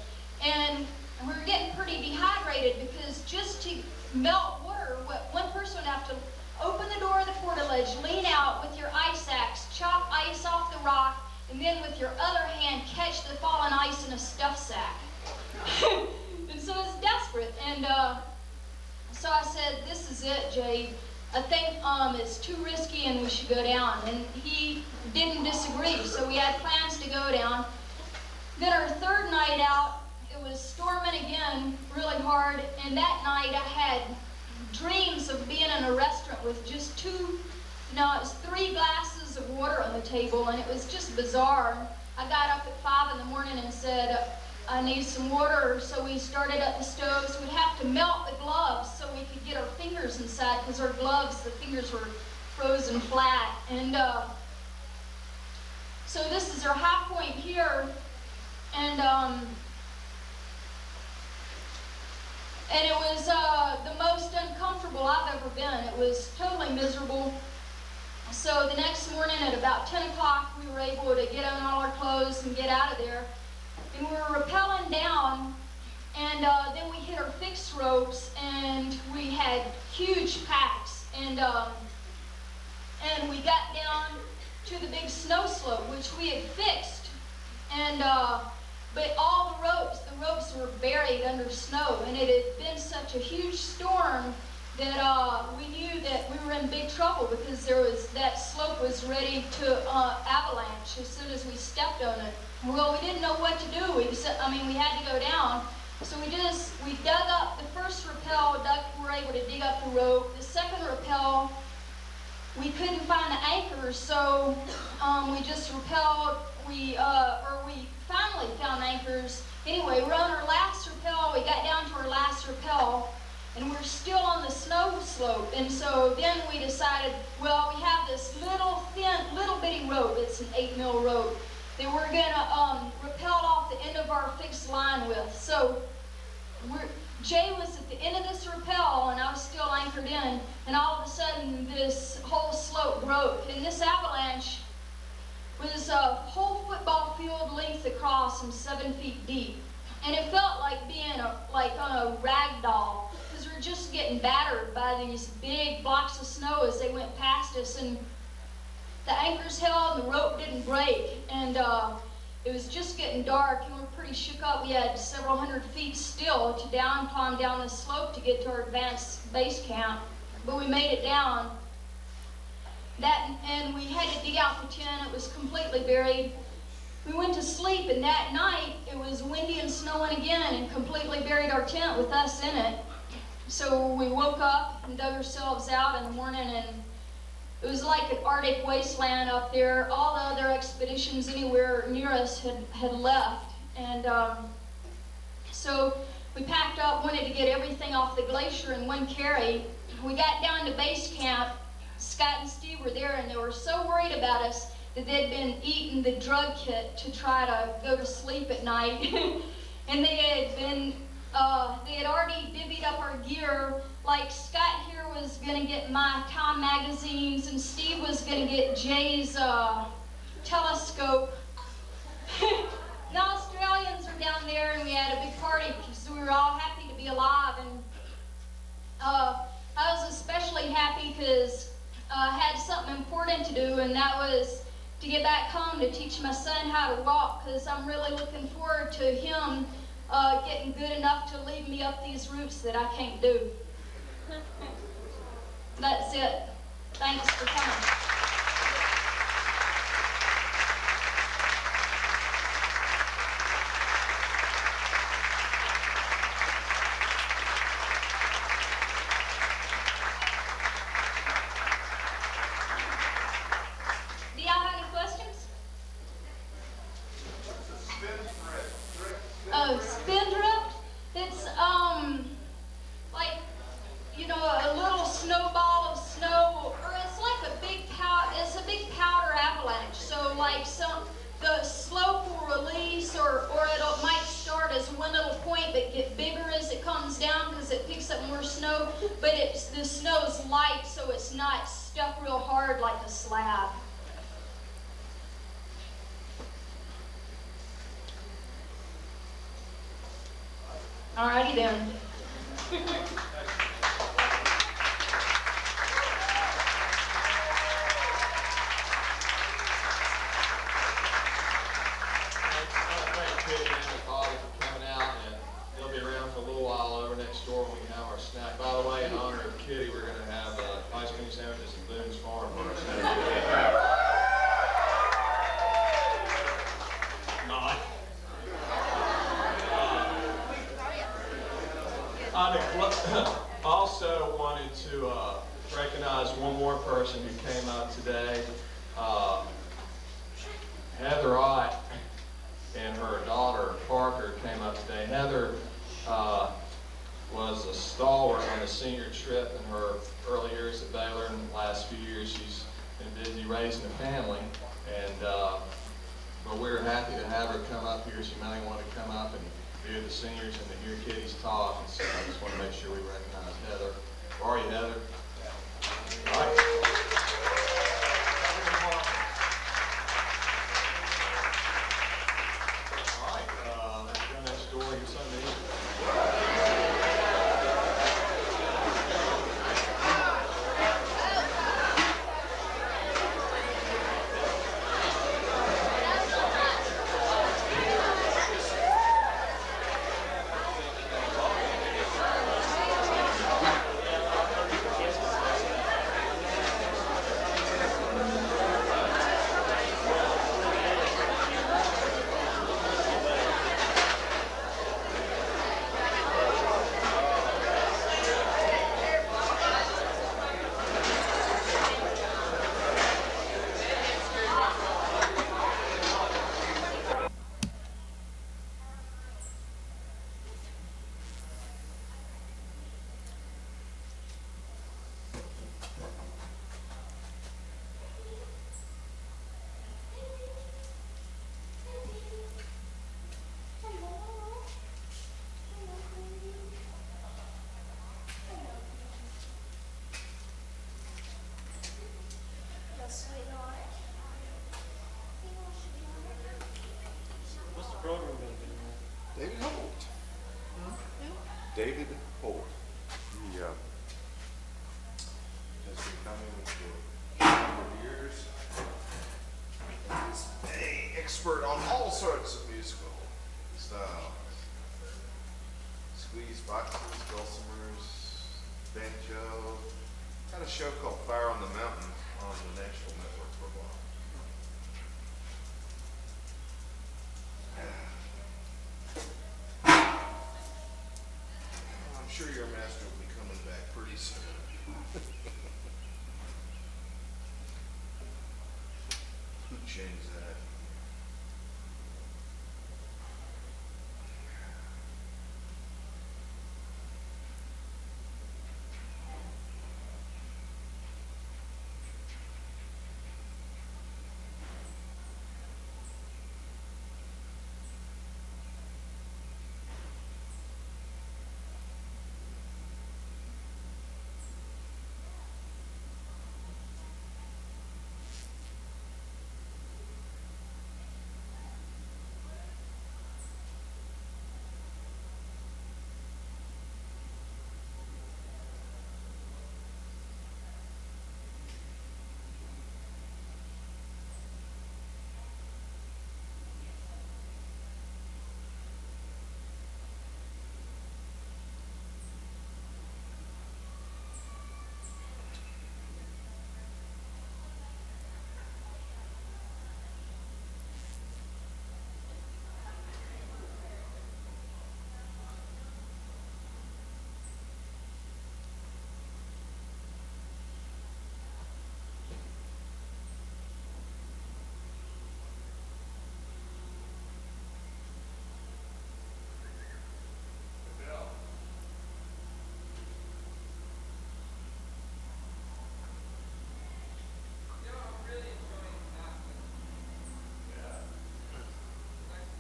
[SPEAKER 1] And we were getting pretty dehydrated because just to melt water, one person would have to open the door of the portaledge, lean out with your ice axe, chop ice off the rock, and then with your other hand catch the fallen ice in a stuff sack. And so it's desperate. And so I said, this is it, Jay. I think it's too risky and we should go down. And he didn't disagree, so we had plans to go down. Then our 3rd night out, it was storming again really hard, and that night I had dreams of being in a restaurant with just 3 glasses of water on the table, and it was just bizarre. I got up at 5 in the morning and said, I need some water, so we started up the stoves. We'd have to melt the gloves so we could get our fingers inside, because our gloves, the fingers were frozen flat. And so this is our high point here, and it was the most uncomfortable I've ever been. It was totally miserable. So the next morning at about 10 o'clock, we were able to get on all our clothes and get out of there. And we were rappelling down, and then we hit our fixed ropes, and we had huge packs. And we got down to the big snow slope, which we had fixed. And but all the ropes were buried under snow, and it had been such a huge storm that we knew that we were in big trouble because there was that slope slope was ready to avalanche as soon as we stepped on it. Well, we didn't know what to do. We had to go down. So we dug up the first rappel, we were able to dig up the rope. The second rappel, we couldn't find the anchors, so we just rappelled, we finally found anchors. Anyway, we're on our last rappel, we got down to our last rappel, and we're still on the snow slope. And so then we decided, well, we have this little bitty rope, it's an 8-mil rope, that we're gonna rappel off the end of our fixed line with. So Jay was at the end of this rappel, and I was still anchored in, and all of a sudden this whole slope broke, and this avalanche was a whole football field length across and 7 feet deep. And it felt like being like on a rag doll, because we were just getting battered by these big blocks of snow as they went past us, and the anchors held and the rope didn't break, and it was just getting dark, and we were pretty shook up. We had several hundred feet still to climb down the slope to get to our advanced base camp, but we made it down. And we had to dig out the tent. It was completely buried. We went to sleep, and that night it was windy and snowing again, and completely buried our tent with us in it. So we woke up and dug ourselves out in the morning, and it was like an Arctic wasteland up there. All the other expeditions anywhere near us had left. And so we packed up, wanted to get everything off the glacier in one carry. We got down to base camp. Scott and Steve were there, and they were so worried about us that they'd been eating the drug kit to try to go to sleep at night. And they had already divvied up our gear. Like Scott here was gonna get my Time magazines, and Steve was gonna get Jay's telescope. The Australians were down there, and we had a big party because we were all happy to be alive. And I was especially happy because I had something important to do, and that was to get back home to teach my son how to walk, because I'm really looking forward to him getting good enough to lead me up these routes that I can't do. That's it. Thanks for coming. Do y'all have any questions? Oh, spindrift? It's like, you know, a little snowball of snow, or it's like a big powder avalanche. So like the slope will release, or it might start as one little point but get bigger as it comes down because it picks up more snow. But the snow is light, so it's not stuck real hard like a slab. Alrighty then.
[SPEAKER 2] Thank Kitty and Nepal for coming out, and they'll be around for a little while over next door when we have our snack. By the way, in honor of Kitty, we're going to have ice cream sandwiches at Boone's Farm for our snack. I also wanted to recognize one more person who came out today. Heather Ott and her daughter Parker came up today. Heather was a stalwart on the senior trip in her early years at Baylor. In the last few years, she's been busy raising a family, and but we're happy to have her come up here. She might want to come up and hear the seniors and to hear Kitty's talk, and so I just want to make sure we recognize Heather. Where are you, Heather? All right. All right, let's go next door. Your son,
[SPEAKER 3] David Holt. He has been coming for a number of years. He's an expert on all sorts of musical style. Squeeze boxes, dulcimers, banjo. Had a show called Fire on the Mountain on the National Network for a while. I'm sure your master will be coming back pretty soon. Who changed that?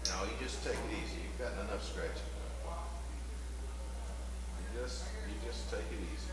[SPEAKER 3] No, you just take it easy. You've gotten enough scratching. You just take it easy.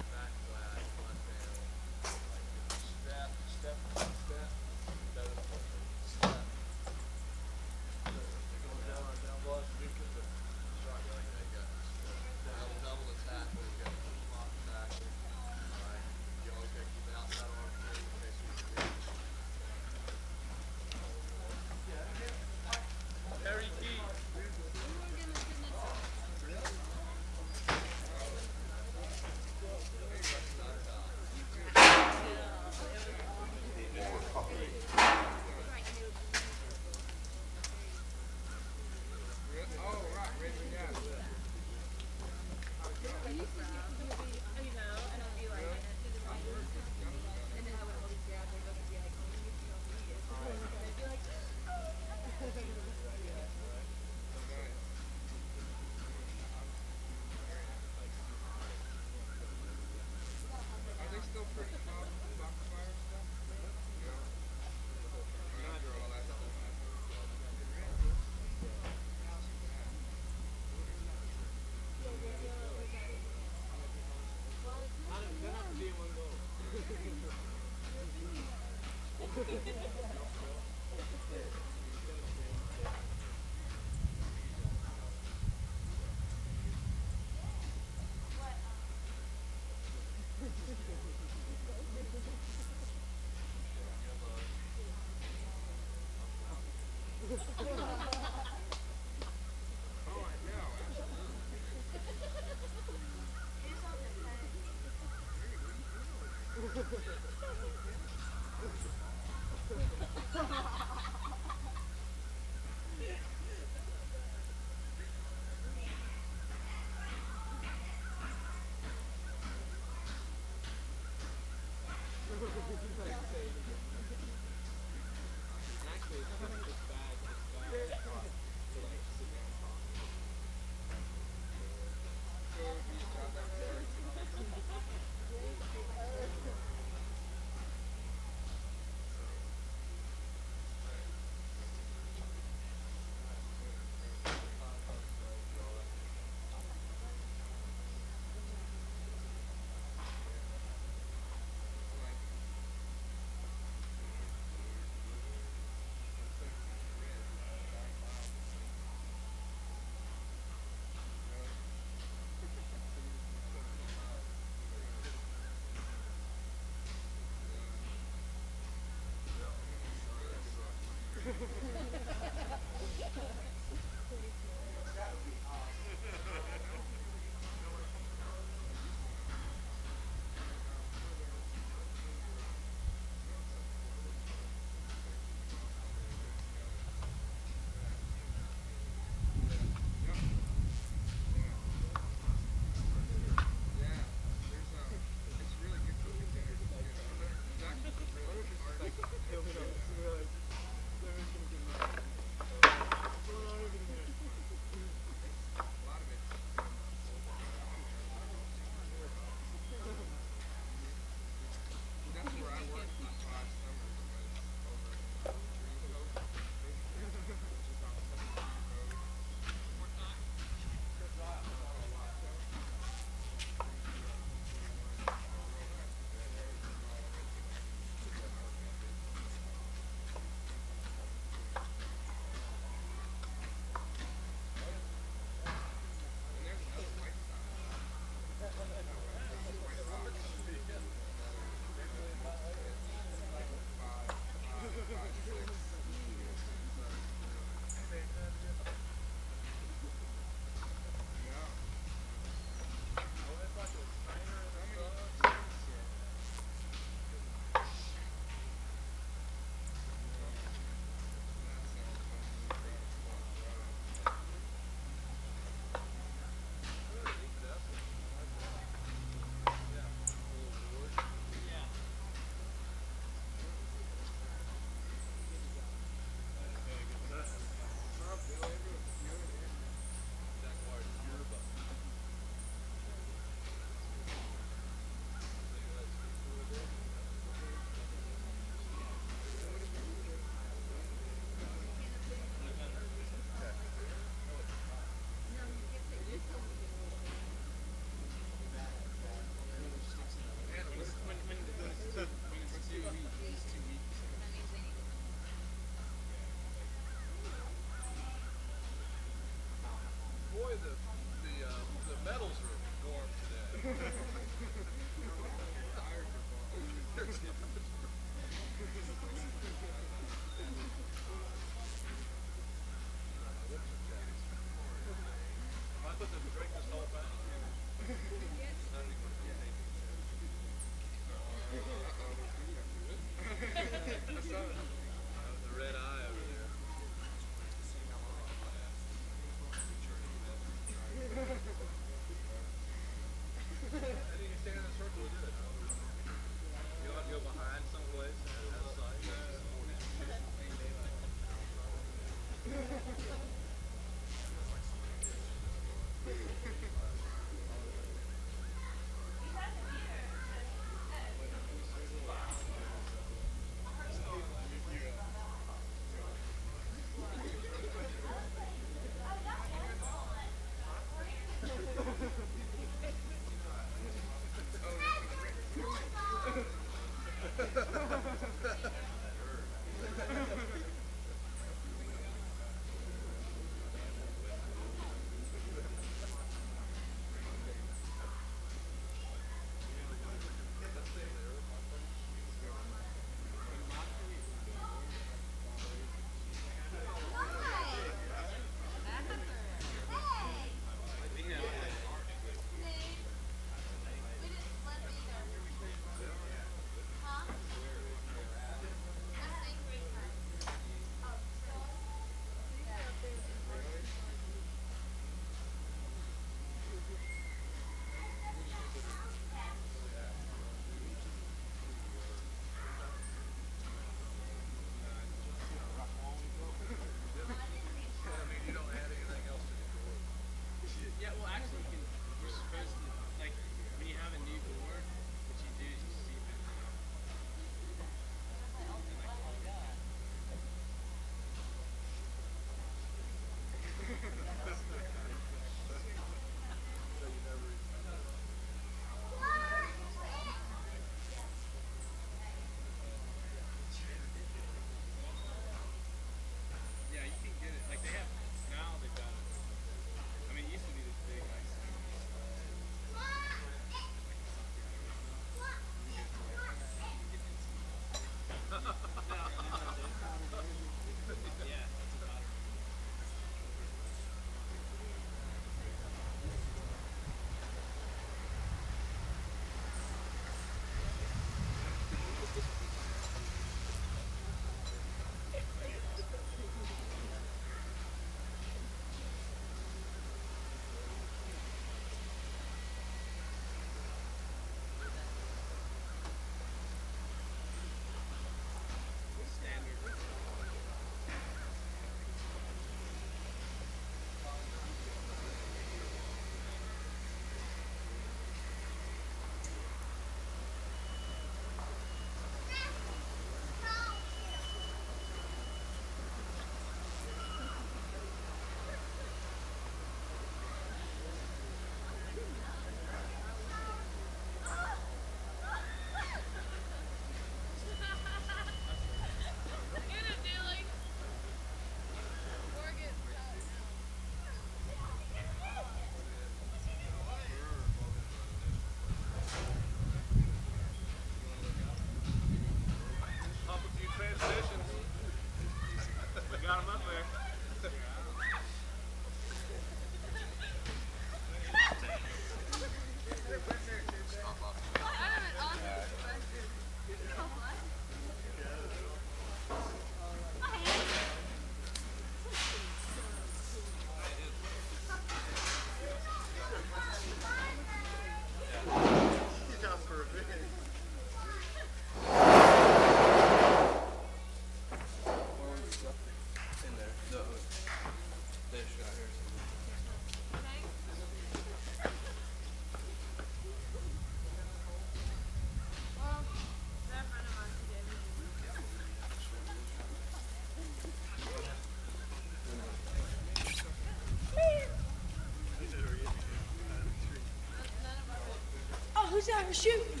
[SPEAKER 4] Who's out shooting?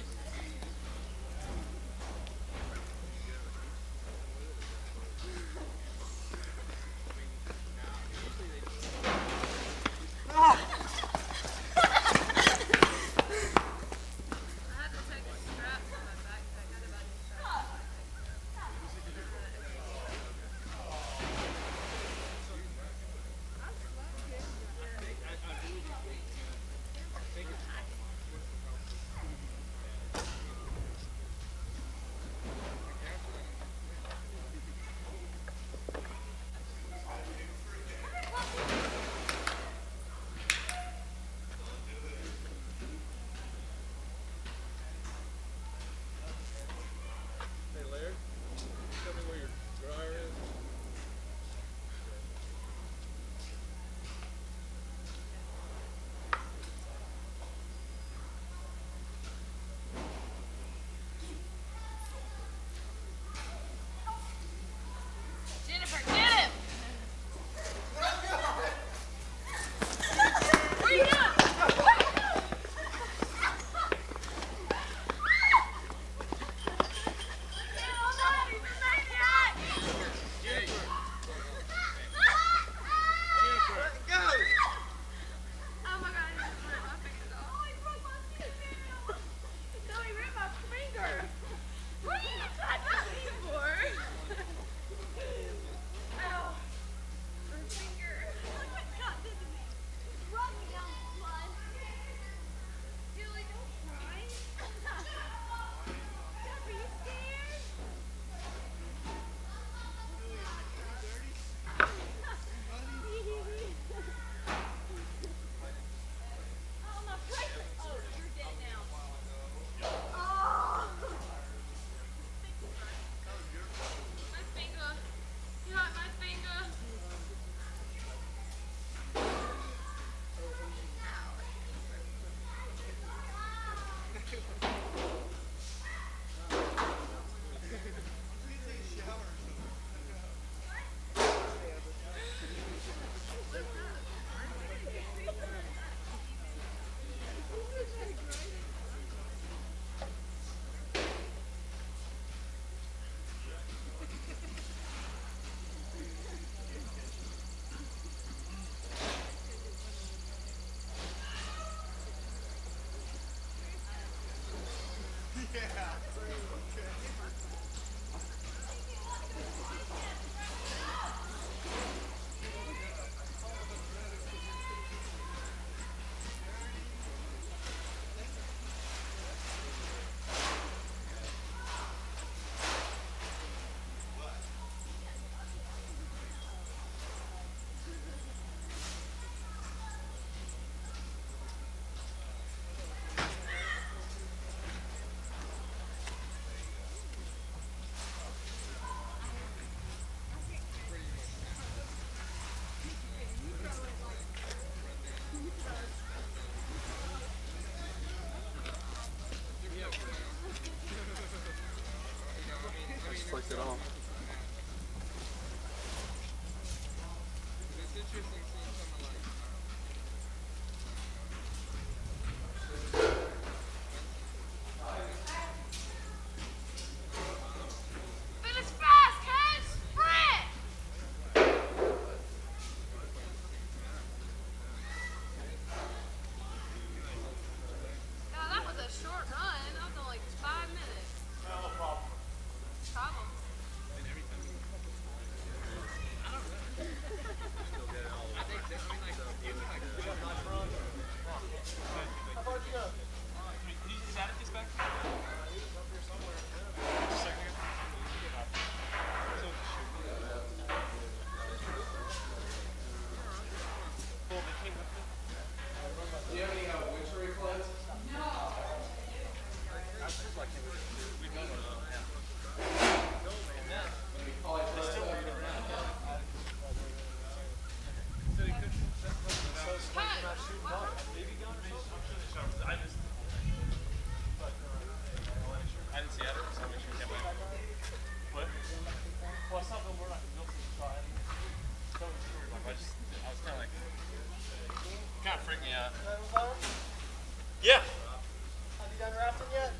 [SPEAKER 5] Yeah. Have you done rafting yet?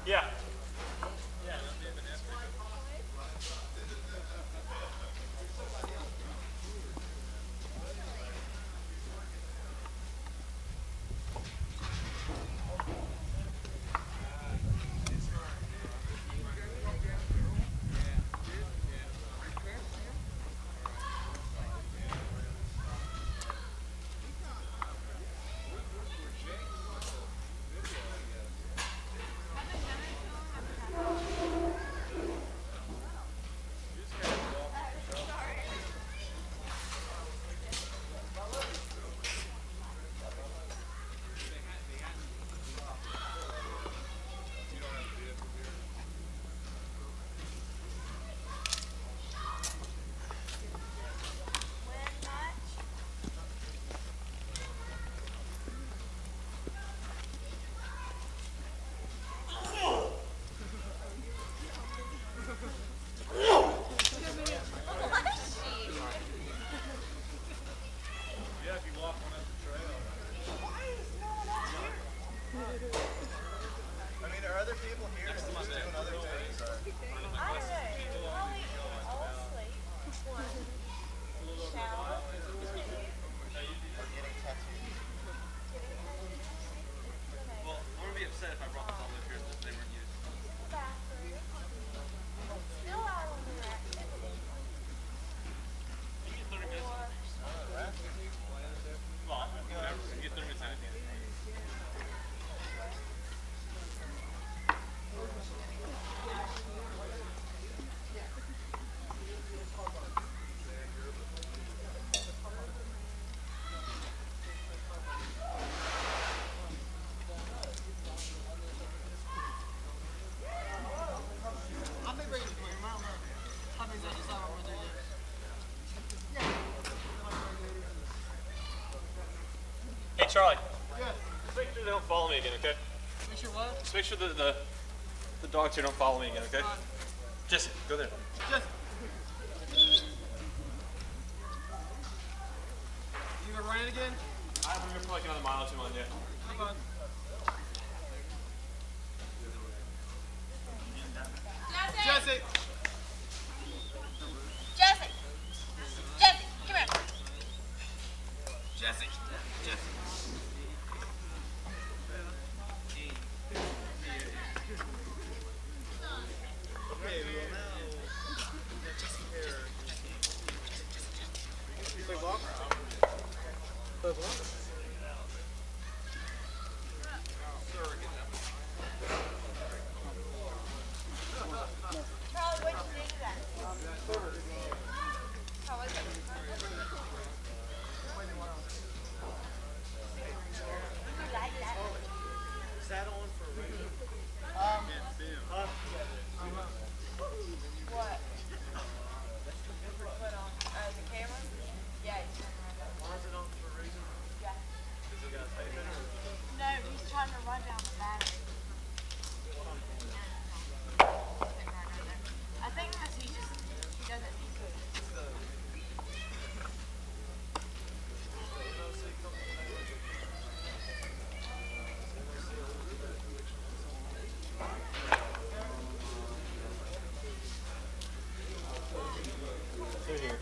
[SPEAKER 5] Yeah. Hey, Charlie.
[SPEAKER 6] Yeah.
[SPEAKER 5] Just make sure they don't follow me again, okay?
[SPEAKER 6] Make sure what?
[SPEAKER 5] Just make sure that the dogs here don't follow me again, okay? Jesse, go there.
[SPEAKER 6] Jesse. You gonna run it again?
[SPEAKER 5] I'm gonna put like another mile or two on you.
[SPEAKER 6] Come on. Jesse.
[SPEAKER 4] Jesse! Jesse, come here.
[SPEAKER 6] Jesse. Jesse. Okay, well now. Play ball? Play ball?
[SPEAKER 4] Charlie, what'd you think of that? How was it? You like that?
[SPEAKER 6] Is that on for a radio?
[SPEAKER 4] What? Put on, the camera? Yeah, you turn around.
[SPEAKER 6] Why is it on for a reason?
[SPEAKER 4] Yeah.
[SPEAKER 6] Is it got tape in it or?
[SPEAKER 4] No, he's trying to run down the battery. I think because he doesn't need to.
[SPEAKER 5] Through here.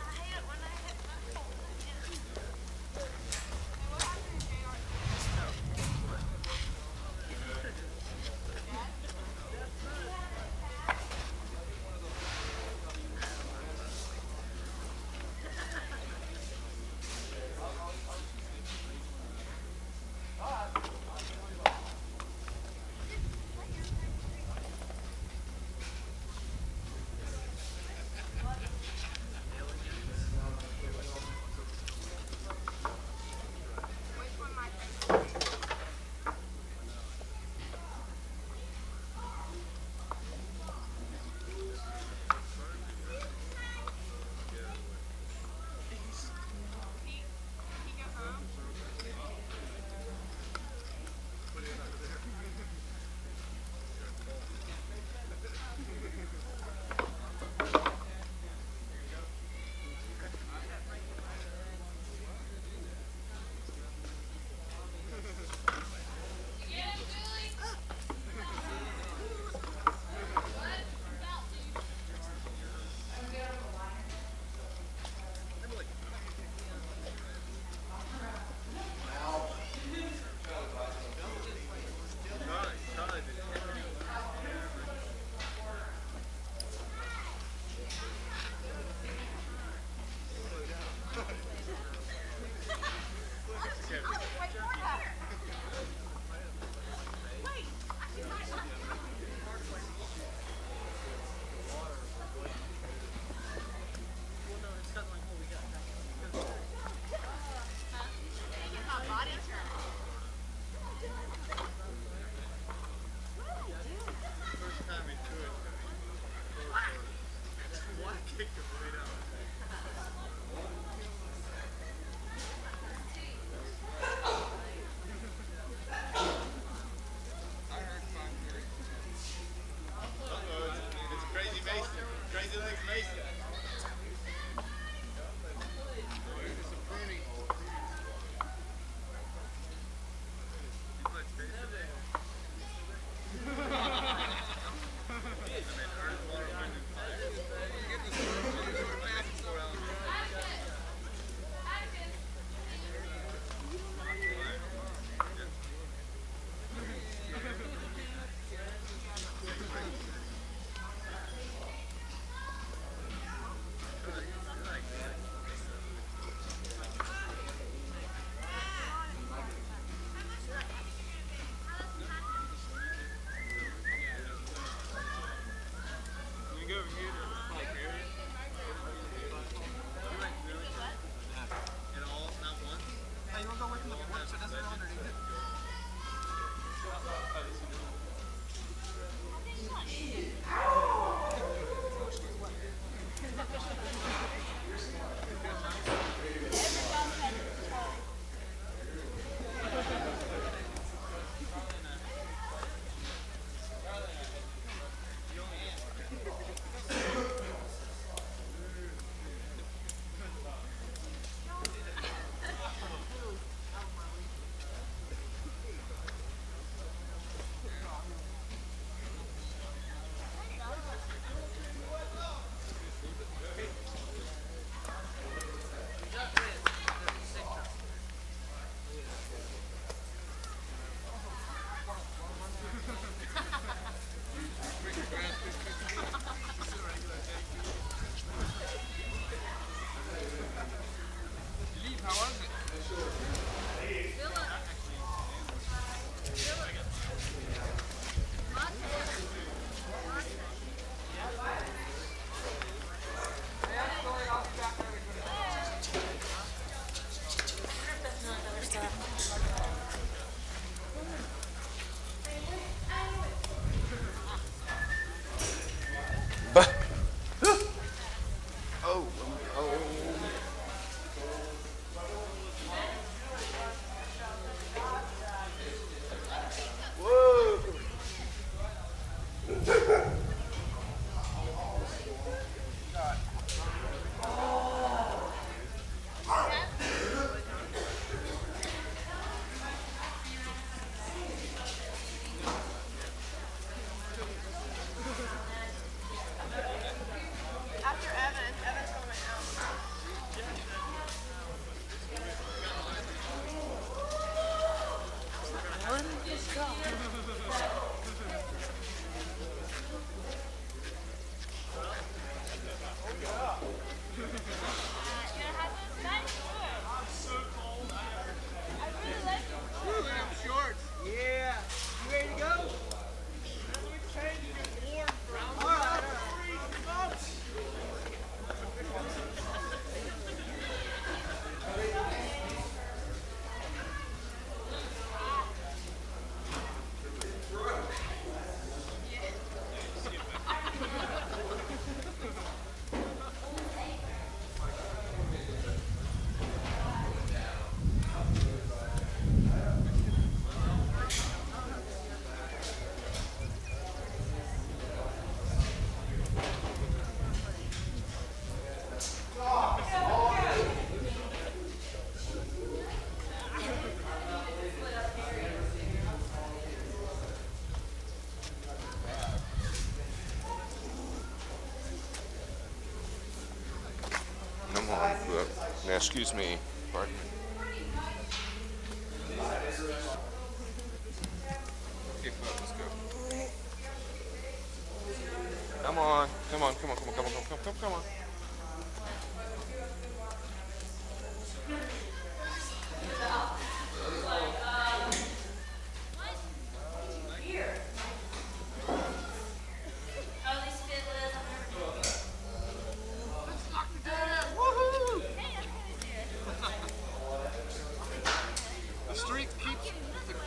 [SPEAKER 3] excuse me. Pardon me. Okay, let's go. Come on, come on, come on, come on, come on, come on, come on.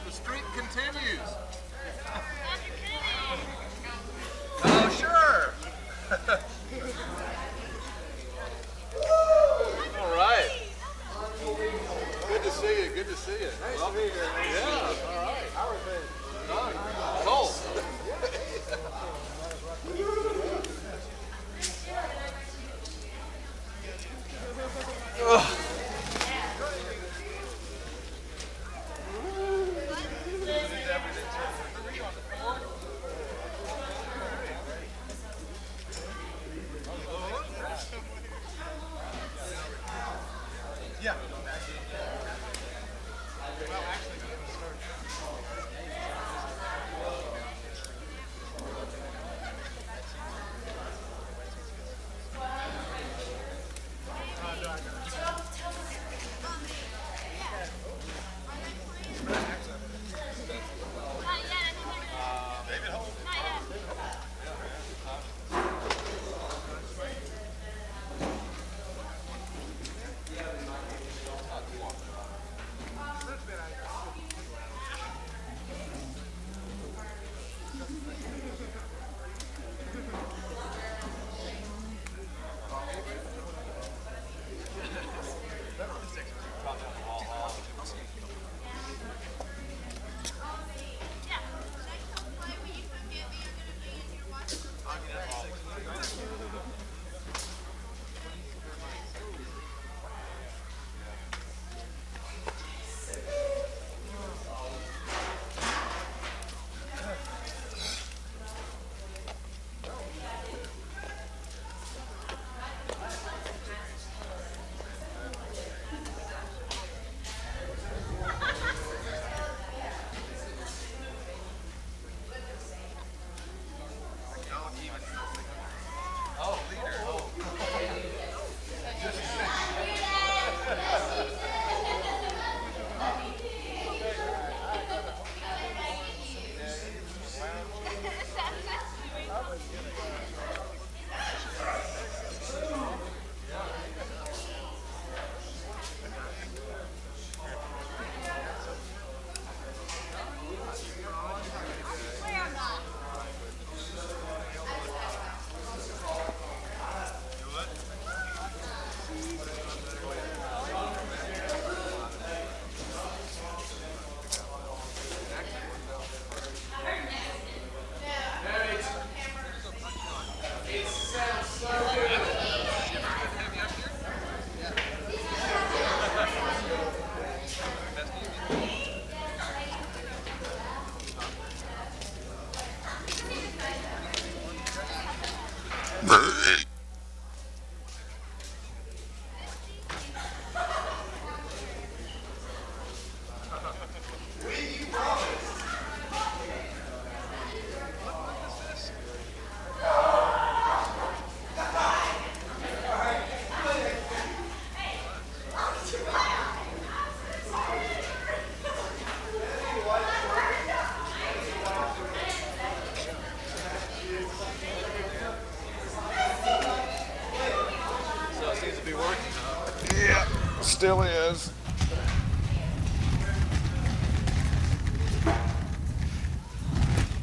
[SPEAKER 7] The streak continues. Oh, sure. All right. Good to see you. Good to see you. Nice to be here. Yeah. All right. How are things? Cold. Yeah. Well, actually, I'm going to start. David Holt.
[SPEAKER 3] Still is.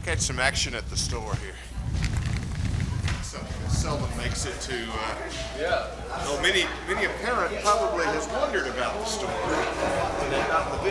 [SPEAKER 3] Catch some action at the store here. Seldom makes it to. Though many a parent probably has wondered about the store when they're out in the